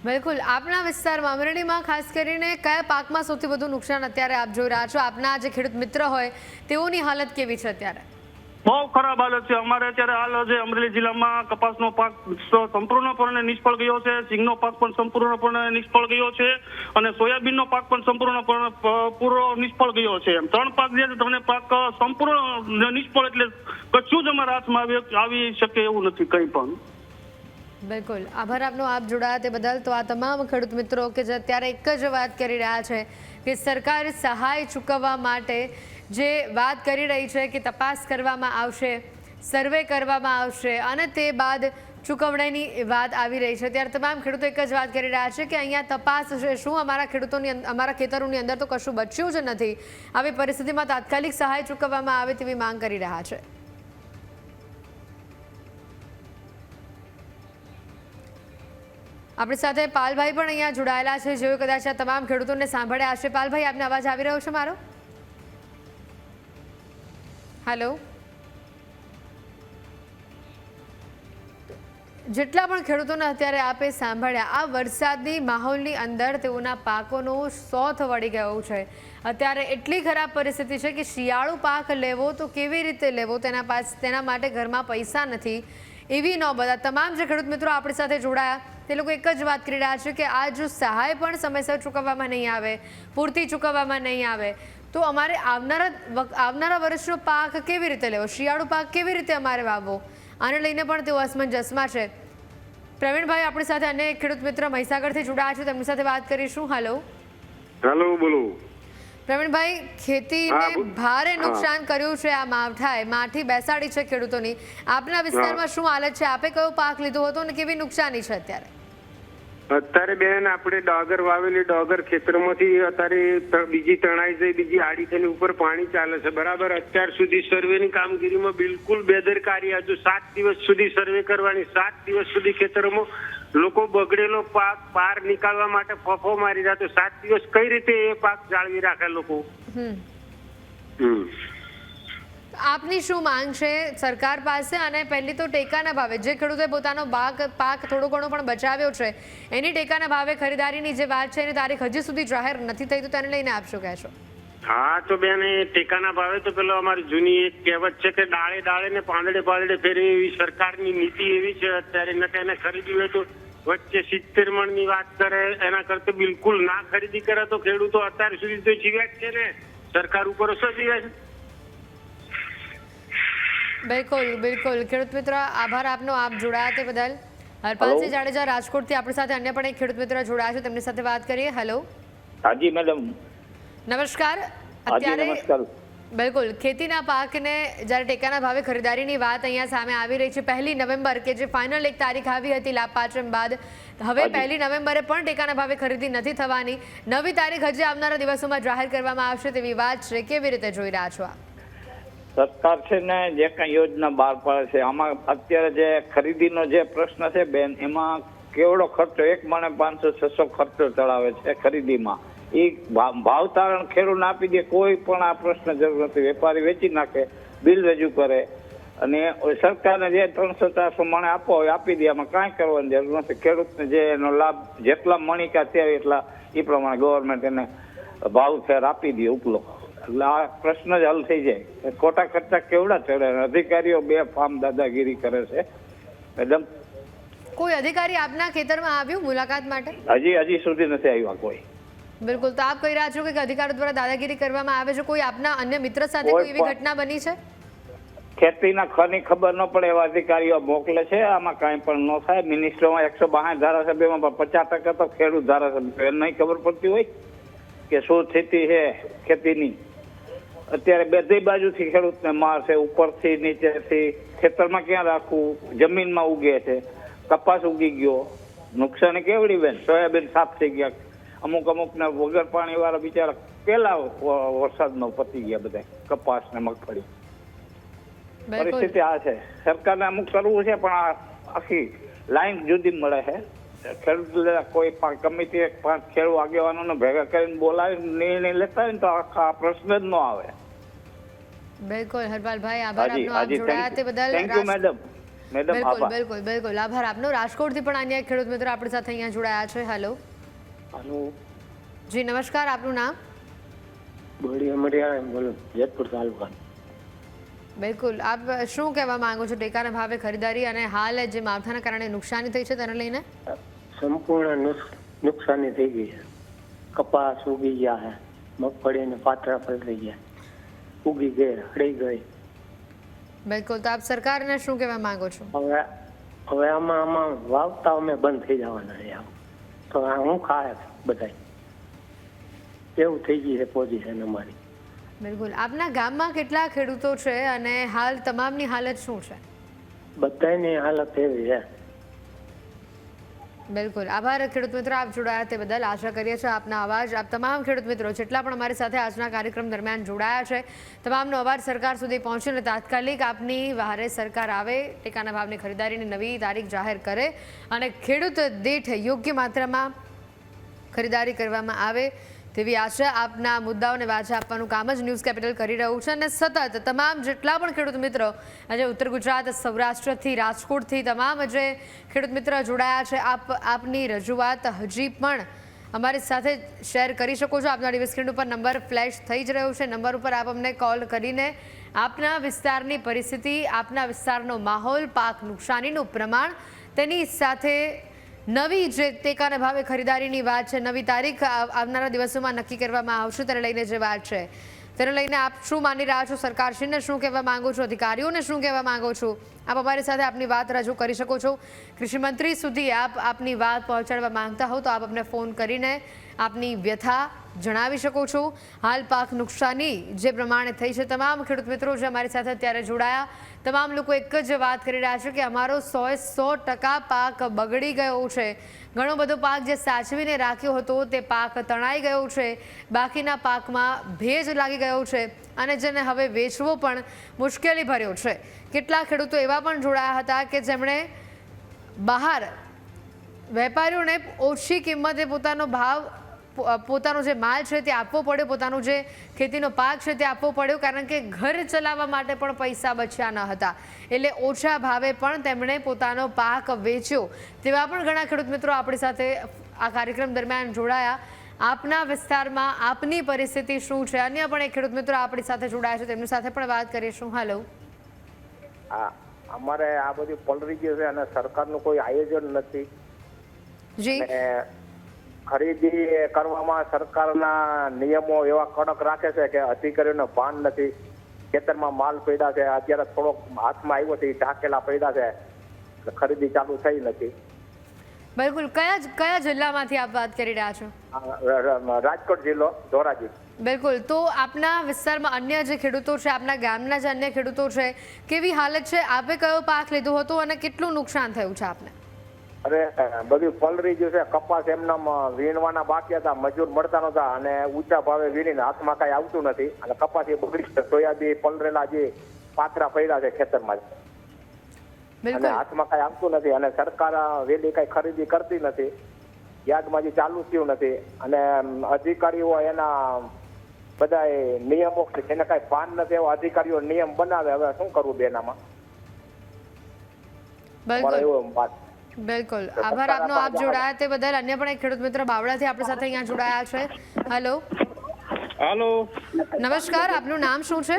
બિલકુલ. આપના વિસ્તારમાં અમરેલીમાં ખાસ કરીને કયા પાકમાં સૌથી વધુ નુકસાન અત્યારે આપ જોઈ રહ્યા છો? આપના જે ખેડૂત મિત્ર હોય તેઓની હાલત કેવી છે અત્યારે? બહુ ખરાબ હાલત છે અમારે અત્યારે. હાલ જે અમરેલી જિલ્લામાં કપાસનો પાક સંપૂર્ણપણે નિષ્ફળ ગયો છે, સિંગનો પાક પણ સંપૂર્ણપણે નિષ્ફળ ગયો છે અને સોયાબીનનો પાક પણ સંપૂર્ણપણે પૂરો નિષ્ફળ ગયો છે. એમ 3 પાક જે છે, 3 પાક સંપૂર્ણ નિષ્ફળ, એટલે કશું જ અમારા હાથમાં આવી શકે એવું નથી કંઈ પણ. બિલકુલ. આભાર આપનો, આપ જોડાયા તે બદલ. તો આ તમામ ખેડૂત મિત્રો કે જે અત્યારે એક જ વાત કરી રહ્યા છે કે સરકાર સહાય ચૂકવવા માટે જે વાત કરી રહી છે કે તપાસ કરવામાં આવશે, સર્વે કરવામાં આવશે અને તે બાદ ચૂકવણીની વાત આવી રહી છે, ત્યારે તમામ ખેડૂતો એક જ વાત કરી રહ્યા છે કે અહીંયા તપાસ છે શું? અમારા ખેતરોની અંદર તો કશું બચ્યું જ નથી. આવી પરિસ્થિતિમાં તાત્કાલિક સહાય ચૂકવવામાં આવે તેવી માંગ કરી રહ્યા છે. આપણી સાથે પાલભાઈ પણ અહીંયા જોડાયેલા છે, જેઓ કદાચ આ તમામ ખેડૂતોને સાંભળ્યા હશે. પાલભાઈ, આપને અવાજ આવી રહ્યો છે મારો? હેલો. જેટલા પણ ખેડૂતોને અત્યારે આપે સાંભળ્યા, આ વરસાદની માહોલની અંદર તેઓના પાકોનું સોથ વળી ગયું છે. અત્યારે એટલી ખરાબ પરિસ્થિતિ છે કે શિયાળુ પાક લેવો તો કેવી રીતે લેવો, તેના માટે ઘરમાં પૈસા નથી, એવી નોબત. તમામ જે ખેડૂત મિત્રો આપણી સાથે જોડાયા તે લોકો એક જ વાત કરી રહ્યા છે કે આ જો સહાય પણ સમયસર ચૂકવવામાં નહીં આવે, પૂરતી ચૂકવવામાં નહીં આવે, તો અમારે આવનારા વર્ષનો પાક કેવી રીતે લેવો, શિયાળુ પાક કેવી રીતે અમારે વાવવો, આને લઈને પણ તેઓ અસમંજસમાં છે. પ્રવીણભાઈ આપણી સાથે અન્ય ખેડૂત મિત્ર મહીસાગરથી જોડાયા છે, તેમની સાથે વાત કરીશું. હેલો. હેલો, બોલો. પ્રવીણભાઈ, ખેતીને ભારે નુકસાન કર્યું છે આ માઠી બેસાડી છે ખેડૂતોની. આપના વિસ્તારમાં શું હાલત છે? આપે કયો પાક લીધો હતો અને કેવી નુકસાની છે અત્યારે? અત્યારે બેન આપણે ડાગર વાવેલી, ડાગર ખેતરમાંથી અત્યારે બીજી તણાઈ જઈ, બીજી આડી થઈને ઉપર પાણી ચાલે છે. બરાબર. અત્યાર સુધી સર્વેની કામગીરીમાં બિલકુલ બેદરકારી. હજુ 7 દિવસ સુધી સર્વે કરવાની, 7 દિવસ સુધી ખેતરોમાં લોકો બગડેલો પાક બહાર નીકાળવા માટે ફફો મારી રહ્યા. તો 7 દિવસ કઈ રીતે એ પાક જાળવી રાખે લોકો? આપની શું માંગ છે સરકાર પાસે? અને પહેલી તો ટેકાના ભાવે, જે ખેડૂતોએ પોતાનો પાક થોડો ઘણો પણ બચાવ્યો છે એની ટેકાના ભાવે ખરીદારીની જે વાત છે એની તારીખ હજી સુધી જાહેર નથી થઈ, તો તેને લઈને આપ શું કહેશો? હા, તો બેન એ ટેકાના ભાવે તો પેલો અમારી જૂની એક કહેવત છે કે ડાળે ડાળે ને પાંદડે પાંદડે ફેરે, એવી સરકારની નીતિ એવી છે અત્યારે. નથી એને ખરીદી હોય તો વચ્ચે 70 મણની વાત કરે, એના કરતા બિલકુલ ના ખરીદી કરે તો ખેડૂતો અત્યાર સુધી તો જીવ્યા જ છે ને, સરકાર ઉપર શું જીવે છે? બિલકુલ બિલકુલ. ખેડૂત મિત્ર, આભાર આપનો, આપ જોડાયા તે બદલ. હરપાલસિંહ જાડેજા રાજકોટથી આપણી સાથે અન્ય પણ એક ખેડૂત મિત્ર જોડાયા છે, તેમની સાથે વાત કરીએ. હેલો. હાજી મેડમ. નમસ્કાર. અત્યારે બિલકુલ ખેતીના પાકને જ્યારે ટેકાના ભાવે ખરીદારીની વાત અહીંયા સામે આવી રહી છે. 1 નવેમ્બર કે જે ફાઇનલ એક તારીખ આવી હતી લાભ પાંચમ બાદ, હવે 1 નવેમ્બરે પણ ટેકાના ભાવે ખરીદી નથી થવાની. નવી તારીખ હજી આવનારા દિવસોમાં જાહેર કરવામાં આવશે તેવી વાત છે. કેવી રીતે જોઈ રહ્યા છો આપ? સરકાર છે ને જે કઈ યોજના બહાર પાડે છે, આમાં અત્યારે જે ખરીદીનો જે પ્રશ્ન છે બેન, એમાં કેવડો ખર્ચો, 1 મણે 500-600 ખર્ચો ચડાવે છે ખરીદીમાં. એ ભાવ તારણ ખેડૂતને આપી દે, કોઈ પણ આ પ્રશ્ન જરૂર નથી. વેપારી વેચી નાખે, બિલ રજૂ કરે અને સરકારને જે 300-400 મણે આપવો હોય આપી દે. આમાં કાંઈ કરવાની જરૂર નથી. ખેડૂતને જે એનો લાભ જેટલા મણિકા થયા એટલા એ પ્રમાણે ગવર્મેન્ટ એને ભાવ ફેર આપી દે ઉપલો, એટલે આ પ્રશ્ન જ હલ થઈ જાય. ખોટા ખર્ચા કેવડા ચડે, અધિકારીઓ બેફામ દાદાગીરી કરે છે મેડમ. કોઈ અધિકારી આપના ખેતરમાં આવ્યું મુલાકાત માટે? હજી સુધી નથી આવ્યા કોઈ. બિલકુલ. તો આપ કહી રહ્યા છો કે અધિકારીઓ દ્વારા દાદાગીરી કરવામાં આવે છે. કોઈ આપના અન્ય મિત્ર સાથે કોઈ એવી ઘટના બની છે? ખેતીના ખરની ખબર ન પડે એવા અધિકારીઓ મોકલે છે. આમાં કાંઈ પણ ન થાય. મિનિસ્ટરોમાં 162 ધારાસભ્યોમાં 50% તો ખેડૂત ધારાસભ્યો, એને નહીં ખબર પડતી હોય કે શું સ્થિતિ છે ખેતીની. અત્યારે બધી બાજુથી ખેડૂતને માર છે, ઉપરથી નીચેથી. ખેતરમાં ક્યાં રાખવું, જમીનમાં ઉગે છે, કપાસ ઉગી ગયો, નુકસાની કેવડી બેન. સોયાબીન સાફ થઈ ગયા, અમુકને વગર પાણી વાળા બિચારા પેલા વરસાદમાં પતી ગયા બધા કપાસ ને મગફળી. પરિસ્થિતિ આ છે. સરકારને અમુક કરવું છે પણ આ આખી લાઈન જુદી મળે છે. ખેડૂત કોઈ કમિટી 5 ખેડૂત આગેવાનોને ભેગા કરીને બોલાવી નિર્ણય લેતા હોય ને તો આ પ્રશ્ન જ ન આવે. બિલકુલ હરપાલભાઈ, આભાર આપનો આપ જોડાયા તે બદલ. Thank you madam. બિલકુલ આભાર આપનો. રાજકોટથી પણ અન્ય ખેડૂત મિત્રો આપણી સાથે અહીંયા જોડાયા છે. હેલો જી નમસ્કાર, આપનું નામ? બોલો, જેતપુર તાલુકા. બિલકુલ, આપ શું કહેવા માંગો છો ટેકાના ભાવે ખરીદારી અને હાલ જે માવઠાના કારણે નુકસાની થઈ છે તેને લઈને? સંપૂર્ણ નુકસાની થઈ ગઈ છે. કપાસ ઉગી ગયા છે, મગફળી ને પાતળા પલળી ગયા, ઉગી ગઈ, હળી ગઈ. બિલકુલ, તો આપ સરકારને શું કહેવા માંગો છો? હવે આમાં વાવતા અમે બંધ થઈ જવાના છે. તો હું ખાય બધા એવું થઈ ગઈ છે પોઝિશન અમારી. બિલકુલ, આપના ગામમાં કેટલા ખેડૂતો છે અને હાલ તમામની હાલત શું છે? બધાની હાલત એવી છે. બિલકુલ આભાર ખેડૂત મિત્રો, આપ જોડાયા તે બદલ. આશા કરીએ છીએ આપના અવાજ, આપ તમામ ખેડૂત મિત્રો જેટલા પણ અમારી સાથે આજના કાર્યક્રમ દરમિયાન જોડાયા છે તમામનો અવાજ સરકાર સુધી પહોંચે અને તાત્કાલિક આપની વહારે સરકાર આવે, ટેકાના ભાવની ખરીદારીની નવી તારીખ જાહેર કરે અને ખેડૂત દીઠ યોગ્ય માત્રામાં ખરીદારી કરવામાં આવે તેવી આશા. આપના મુદ્દાઓને વાચા આપવાનું કામ જ ન્યૂઝ કેપિટલ કરી રહ્યું છે અને સતત તમામ જેટલા પણ ખેડૂત મિત્રો આજે ઉત્તર ગુજરાત, સૌરાષ્ટ્રથી, રાજકોટથી તમામ જે ખેડૂત મિત્ર જોડાયા છે, આપની રજૂઆત હજી પણ અમારી સાથે શેર કરી શકો છો. આપના ટીવી સ્ક્રીન ઉપર નંબર ફ્લેશ થઈ જ રહ્યો છે. નંબર ઉપર આપ અમને કોલ કરીને આપના વિસ્તારની પરિસ્થિતિ, આપના વિસ્તારનો માહોલ, પાક નુકસાનીનું પ્રમાણ, તેની સાથે નવી જે ટેકાના ભાવે ખરીદારીની વાત છે, નવી તારીખ આવનારા દિવસોમાં નક્કી કરવામાં આવશે તેને લઈને જે વાત છે તેને લઈને આપ શું માની રહ્યા છો, સરકારશ્રીને શું કહેવા માંગો છો, અધિકારીઓને શું કહેવા માંગો છો, આપ અમારી સાથે આપની વાત રજૂ કરી શકો છો. કૃષિમંત્રી સુધી આપ આપની વાત પહોંચાડવા માંગતા હો તો આપ અમને ફોન કરીને આપની વ્યથા જણાવી શકો છો. હાલ પાક નુકસાની જે પ્રમાણે થઈ છે, તમામ ખેડૂત મિત્રો જે અમારી સાથે અત્યારે જોડાયા તમામ લોકો એક જ વાત કરી રહ્યા છે કે અમારો 100% પાક બગડી ગયો છે. ઘણો બધો પાક જે સાચવીને રાખ્યો હતો તે પાક તણાઈ ગયો છે, બાકીના પાકમાં ભેજ લાગી ગયો છે અને જેને હવે વેચવો પણ મુશ્કેલી ભર્યો છે. કેટલાક ખેડૂતો એવા પણ જોડાયા હતા કે જેમણે બહાર વેપારીઓને ઓછી કિંમતે પોતાનો જે માલ છે તે આપવો પડ્યો, પોતાનો જે ખેતીનો પાક છે તે આપવો પડ્યો, કારણ કે ઘર ચલાવવા માટે પણ પૈસા બચ્યા ન હતા. એટલે ઓછા ભાવે પણ તેમણે પોતાનો પાક વેચ્યો. તેવા પણ ઘણા ખેડૂત મિત્રો આપણી સાથે આ કાર્યક્રમ દરમિયાન જોડાયા. આપના વિસ્તારમાં આપની પરિસ્થિતિ શું છે? અન્ય પણ એક ખેડૂત મિત્રો આપણી સાથે જોડાયા છે, તેમની સાથે પણ વાત કરીશું. હેલો, અમારે આ બધું પલળી ગયું છે અને સરકારનું કોઈ આયોજન નથી. જી, ખરીદી કરવામાં સરકારના નિયમો એવા કડક રાખે છે કે અધિકારીઓને ભાન નથી. ખેતરમાં માલ પડ્યા છે, અત્યારે થોડોક હાથમાં આવ્યો છે, ઢાકેલા પડ્યા છે, ખરીદી ચાલુ થઈ નથી. બિલકુલ. કયા જિલ્લામાંથી આપ વાત કરી રહ્યા છો? રાજકોટ જિલ્લો, ધોરાજી. બિલકુલ. તો આપના વિસ્તારમાં અન્ય જે ખેડૂતો છે, આપના ગામના જે અન્ય ખેડૂતો છે, કેવી હાલત છે? આપે કયો પાક લીધો હતો અને કેટલું નુકસાન થયું છે આપને? અરે બધું પલળી ગયું છે. કપાસ એમના વીણવાના બાકી હતા, મજૂર મળતા નહોતા અને ઊંચા ભાવે વીણીને હાથમાં કઈ આવતું નથી અને કપાસ એ બગડી છે. સોયાબીન પલરેલા જે પાથરા પડ્યા છે ખેતરમાં અને હાથમાં કઈ આવતું નથી અને સરકાર વેલી કઈ ખરીદી કરતી નથી. યાર્ડમાં જે ચાલુ થયું નથી અને અધિકારીઓ એના બધા નિયમો એને કઈ ભાન નથી. એવા અધિકારીઓ નિયમ બનાવે. હવે શું કરવું બેનામાં? બિલકુલ આભાર આપનો, આપ જોડાયા તે બદલ. અન્ય પણ એક ખેડૂત મિત્ર બાવળાથી આપણી સાથે અહીંયા જોડાયા છે. હેલો, નમસ્કાર, આપનું નામ શું છે?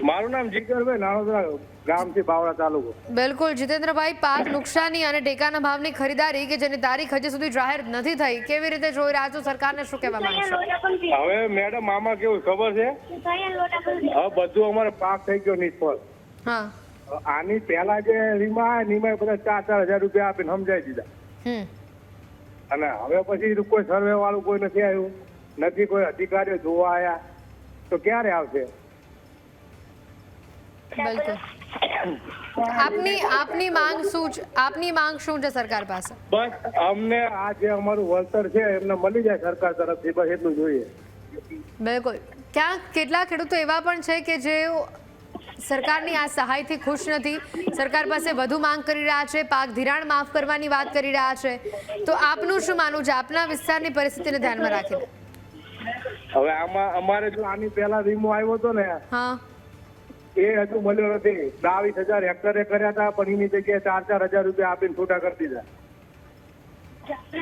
મારું નામ જીગરભાઈ, નાણોદરા ગામથી બાવળા તાલુકો. બિલકુલ જીતેન્દ્રભાઈ, પાક નુકસાની અને ટેકાના ભાવની ખરીદારી કે જેની તારીખ હજી સુધી જાહેર નથી થઈ, કેવી રીતે જોઈ રહ્યા છો? સરકારને શું કહેવા માંગશો? હવે મેડમ આમાં કેવું ખબર છે, હવે બધું અમારે પાક થઈ ગયો નિષ્ફળ. હા, આની પહેલા જે વીમા નિમા બધા 4,000 રૂપિયા આપીને સમજાવી દીધા, અને હવે પછી કોઈ સર્વે વાળું કોઈ નથી આવ્યું, નથી કોઈ અધિકારીઓ જોવા આવ્યા, તો ક્યારે આવશે? બિલકુલ. આપની માંગ શું છે સરકાર પાસે? બસ અમને આ જે અમારું વળતર છે એમને મળી જાય સરકાર તરફથી, બસ એટલું જોઈએ. બિલકુલ. ક્યાંક કેટલા ખેડૂતો એવા પણ છે કે જે સરકારની આ સહાયથી ખુશ નથી, સરકાર પાસે વધુ માંગ કરી રહ્યા છે, પાક ધિરાણ માફ કરવાની વાત કરી રહ્યા છે, તો આપનું શું માનવું છે આપના વિસ્તારની પરિસ્થિતિને ધ્યાનમાં રાખીને? હવે આમાં અમારે જો આની પહેલા વીમો આવ્યો હતો ને, હા, એ હજુ મળ્યો નથી. 22,000 હેક્ટરે કર્યા હતા, પણ એની જગ્યાએ 4,000 રૂપિયા આપીને છૂટા કરી દીધા.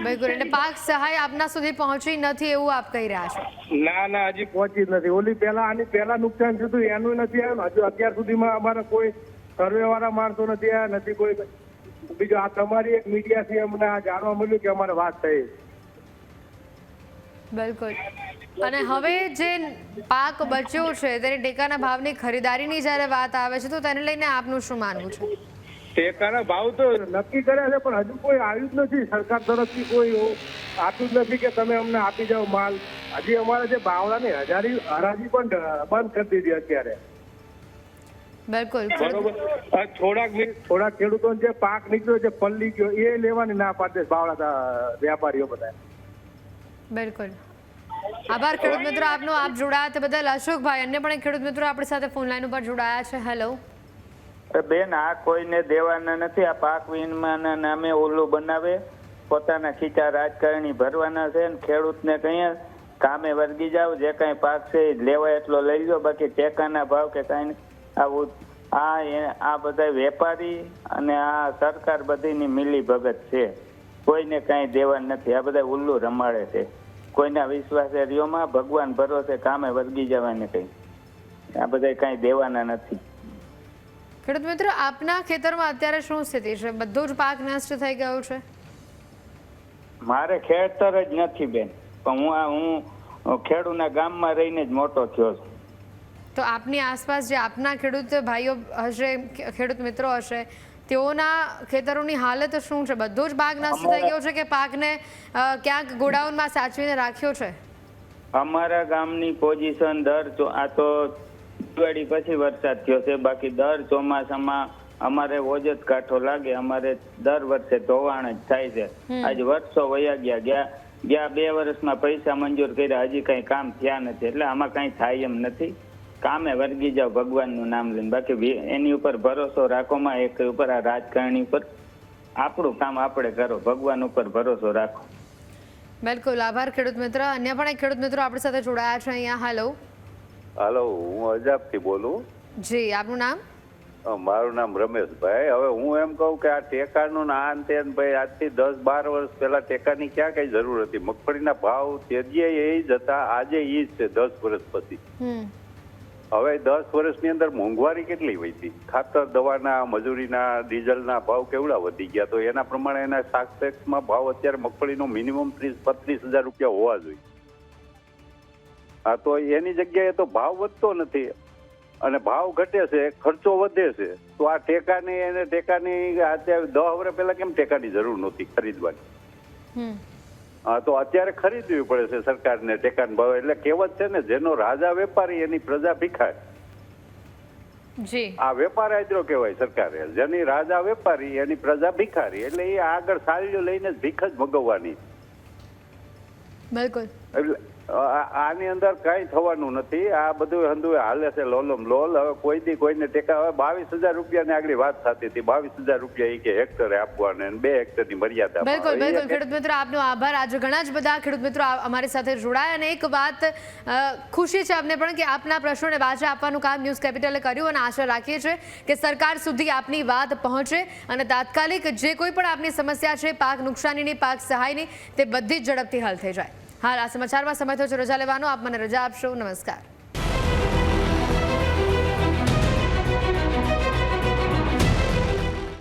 બિલકુલ. એટલે પાક સહાય આપના સુધી પહોંચી નથી એવું આપ કહી રહ્યા છો? ના, હજી પહોંચી જ નથી. ઓલી આની પહેલા નુકસાન થયું એનું નથી આવ્યું. હજુ અત્યાર સુધીમાં અમારે કોઈ સર્વે વાળા માણસો નથી આવ્યા, નથી કોઈ બીજું. આ તમારી એક મીડિયાથી અમને આ જાણવા મળ્યું કે અમારે વાત થઈ. બિલકુલ. અને હવે જે પાક બચ્યો છે તેની ટેકાના ભાવની ખરીદારીની જ્યારે વાત આવે છે તો તેને લઈને આપનું શું માનવું છે? ટેકાના ભાવ તો નક્કી કર્યા છે, પણ હજુ કોઈ આવ્યું જ નથી. સરકાર તરફથી કોઈ આપ્યું જ નથી કે તમે અમને આપી જાઓ માલ. હજી અમારે જે બાવળાની હરાજી પણ બંધ કરી દીધી અત્યારે. બિલકુલ. બરોબર. થોડાક ખેડૂતોને જે પાક નીકળ્યો છે પલ્લી ગયો એ લેવાની ના પાડે બાવળા વેપારીઓ બધા. બિલકુલ. આભાર ખેડૂત મિત્રો આપનો, આપ જોડાયા તે બદલ. અશોકભાઈ, અન્ય પણ એક ખેડૂત મિત્રો આપણી સાથે ફોન લાઈન ઉપર જોડાયા છે. હેલો બેન, આ કોઈને દેવાના નથી. આ પાક વીમાના નામે ઓલું બનાવે, પોતાના ખીચા રાજકારણી ભરવાના છે. ખેડૂતને કહીએ કામે વર્ગી જાવ, જે કાંઈ પાક છે લેવાય એટલો લઈ લો, બાકી ટેકાના ભાવ કે કાંઈ આવું આ બધા વેપારી અને આ સરકાર બધીની મિલી ભગત છે. કોઈને કાંઈ દેવા નથી. આ બધા ઉલ્લુ રમાડે છે. કોઈના વિશ્વાસે રહ્યોમાં ભગવાન ભરોસે કામે વર્ગી જવાને કઈ. આ બધા કાંઈ દેવાના નથી. ખેડૂત મિત્રો, આપના ખેતરમાં અત્યારે શું સ્થિતિ છે? બધો જ પાક નષ્ટ થઈ ગયો છે? મારે ખેતર જ નથી બેન, પણ હું ખેડૂના ગામમાં રહીને જ મોટો થયો છું. તો આપની આસપાસ જે આપના ખેડૂત ભાઈઓ હશે, ખેડૂત મિત્રો હશે, તેઓના ખેતરોની હાલત શું છે? બધો જ પાક નષ્ટ થઈ ગયો છે કે પાકને ક્યાંક ગોડાઉનમાં સાચવીને રાખ્યો છે? અમારા ગામની પોઝિશન આ તો દિવાળી પછી વરસાદ થયો છે, બાકી દર ચોમાસામાં અમારે ઓજત કાંઠો લાગે. અમારે દર વર્ષે ધોવાણ જ થાય છે. આજ વર્ષો વયા ગયા 2 વર્ષમાં પૈસા મંજૂર કર્યા, હજી કઈ કામ થયા નથી. એટલે આમાં કઈ થાય એમ નથી. કામે વર્ગી જાવ ભગવાનનું નામ લઈને, બાકી એની ઉપર ભરોસો રાખોમાં એક ઉપર આ રાજકારણી ઉપર. આપણું કામ આપણે કરો, ભગવાન ઉપર ભરોસો રાખો. બિલકુલ. આભાર ખેડૂત મિત્ર. અન્ય પણ એક ખેડૂત મિત્રો આપણી સાથે જોડાયા છે અહીંયા. હાલો, હું અજાબથી બોલું. જી, આપનું નામ? મારું નામ રમેશભાઈ. હવે હું એમ કહું કે આ ટેકાનું ના અંતે ભાઈ આજથી 10-12 વર્ષ પહેલા ટેકાની ક્યાં કઈ જરૂર હતી? મગફળીના ભાવ તેજીએ એ જ હતા, આજે એ જ છે 10 વર્ષ પછી. હવે 10 વર્ષની અંદર મોંઘવારી કેટલી વધી? ખાતર, દવાના, મજૂરીના, ડીઝલના ભાવ કેવડા વધી ગયા? તો એના પ્રમાણે એના શાકમાં ભાવ અત્યારે મગફળીનો મિનિમમ 30-35 હજાર રૂપિયા હોવા જોઈએ. હા, તો એની જગ્યાએ તો ભાવ વધતો નથી અને ભાવ ઘટે છે, ખર્ચો વધે છે. તો આ ટેકાની અત્યારે 10 વર્ષ પહેલા કેમ ટેકાની જરૂર નહોતી ખરીદવાની? હા, તો અત્યારે ખરીદવી પડે છે સરકારને ટેકાનો ભાવ. એટલે કહેવત છે ને, જેનો રાજા વેપારી એની પ્રજા ભિખારી. જી, આ વેપાર આદરો કહેવાય સરકારે. જેની રાજા વેપારી એની પ્રજા ભિખારી. એટલે એ આગળ સારીઓ લઈને ભીખ જ મગવવાની. બિલકુલ. એટલે આની અંદર કઈ થવાનું નથી. આ બધું હંધુ હાલે છે લોલમ લોલ. હવે કોઈ દી કોઈને ટેકા, હવે 22,000 રૂપિયાની આગળ વાત થતી હતી, 22,000 રૂપિયા એ કે હેક્ટરે આપવાને, 2 હેક્ટરની મર્યાદા. બિલકુલ. ખેડૂત મિત્રો આપનો આભાર. આજે ઘણા જ બધા ખેડૂત મિત્રો અમારી સાથે જોડાયા અને એક વાત ખુશી છે અમને પણ કે આપના પ્રશ્નોને વાચા આપવાનું કામ ન્યૂઝ કેપિટલે કર્યું અને આશા રાખીએ છીએ કે સરકાર સુધી આપની વાત પહોંચે અને તાત્કાલિક જે કોઈ પણ આપની સમસ્યા છે, પાક નુકસાનીની, પાક સહાયની, તે બધી જ ઝડપથી હલ થઈ જાય. હાલ આ સમાચારમાં સમય થયો છે રજા લેવાનો. આપ મને રજા આપશો. નમસ્કાર.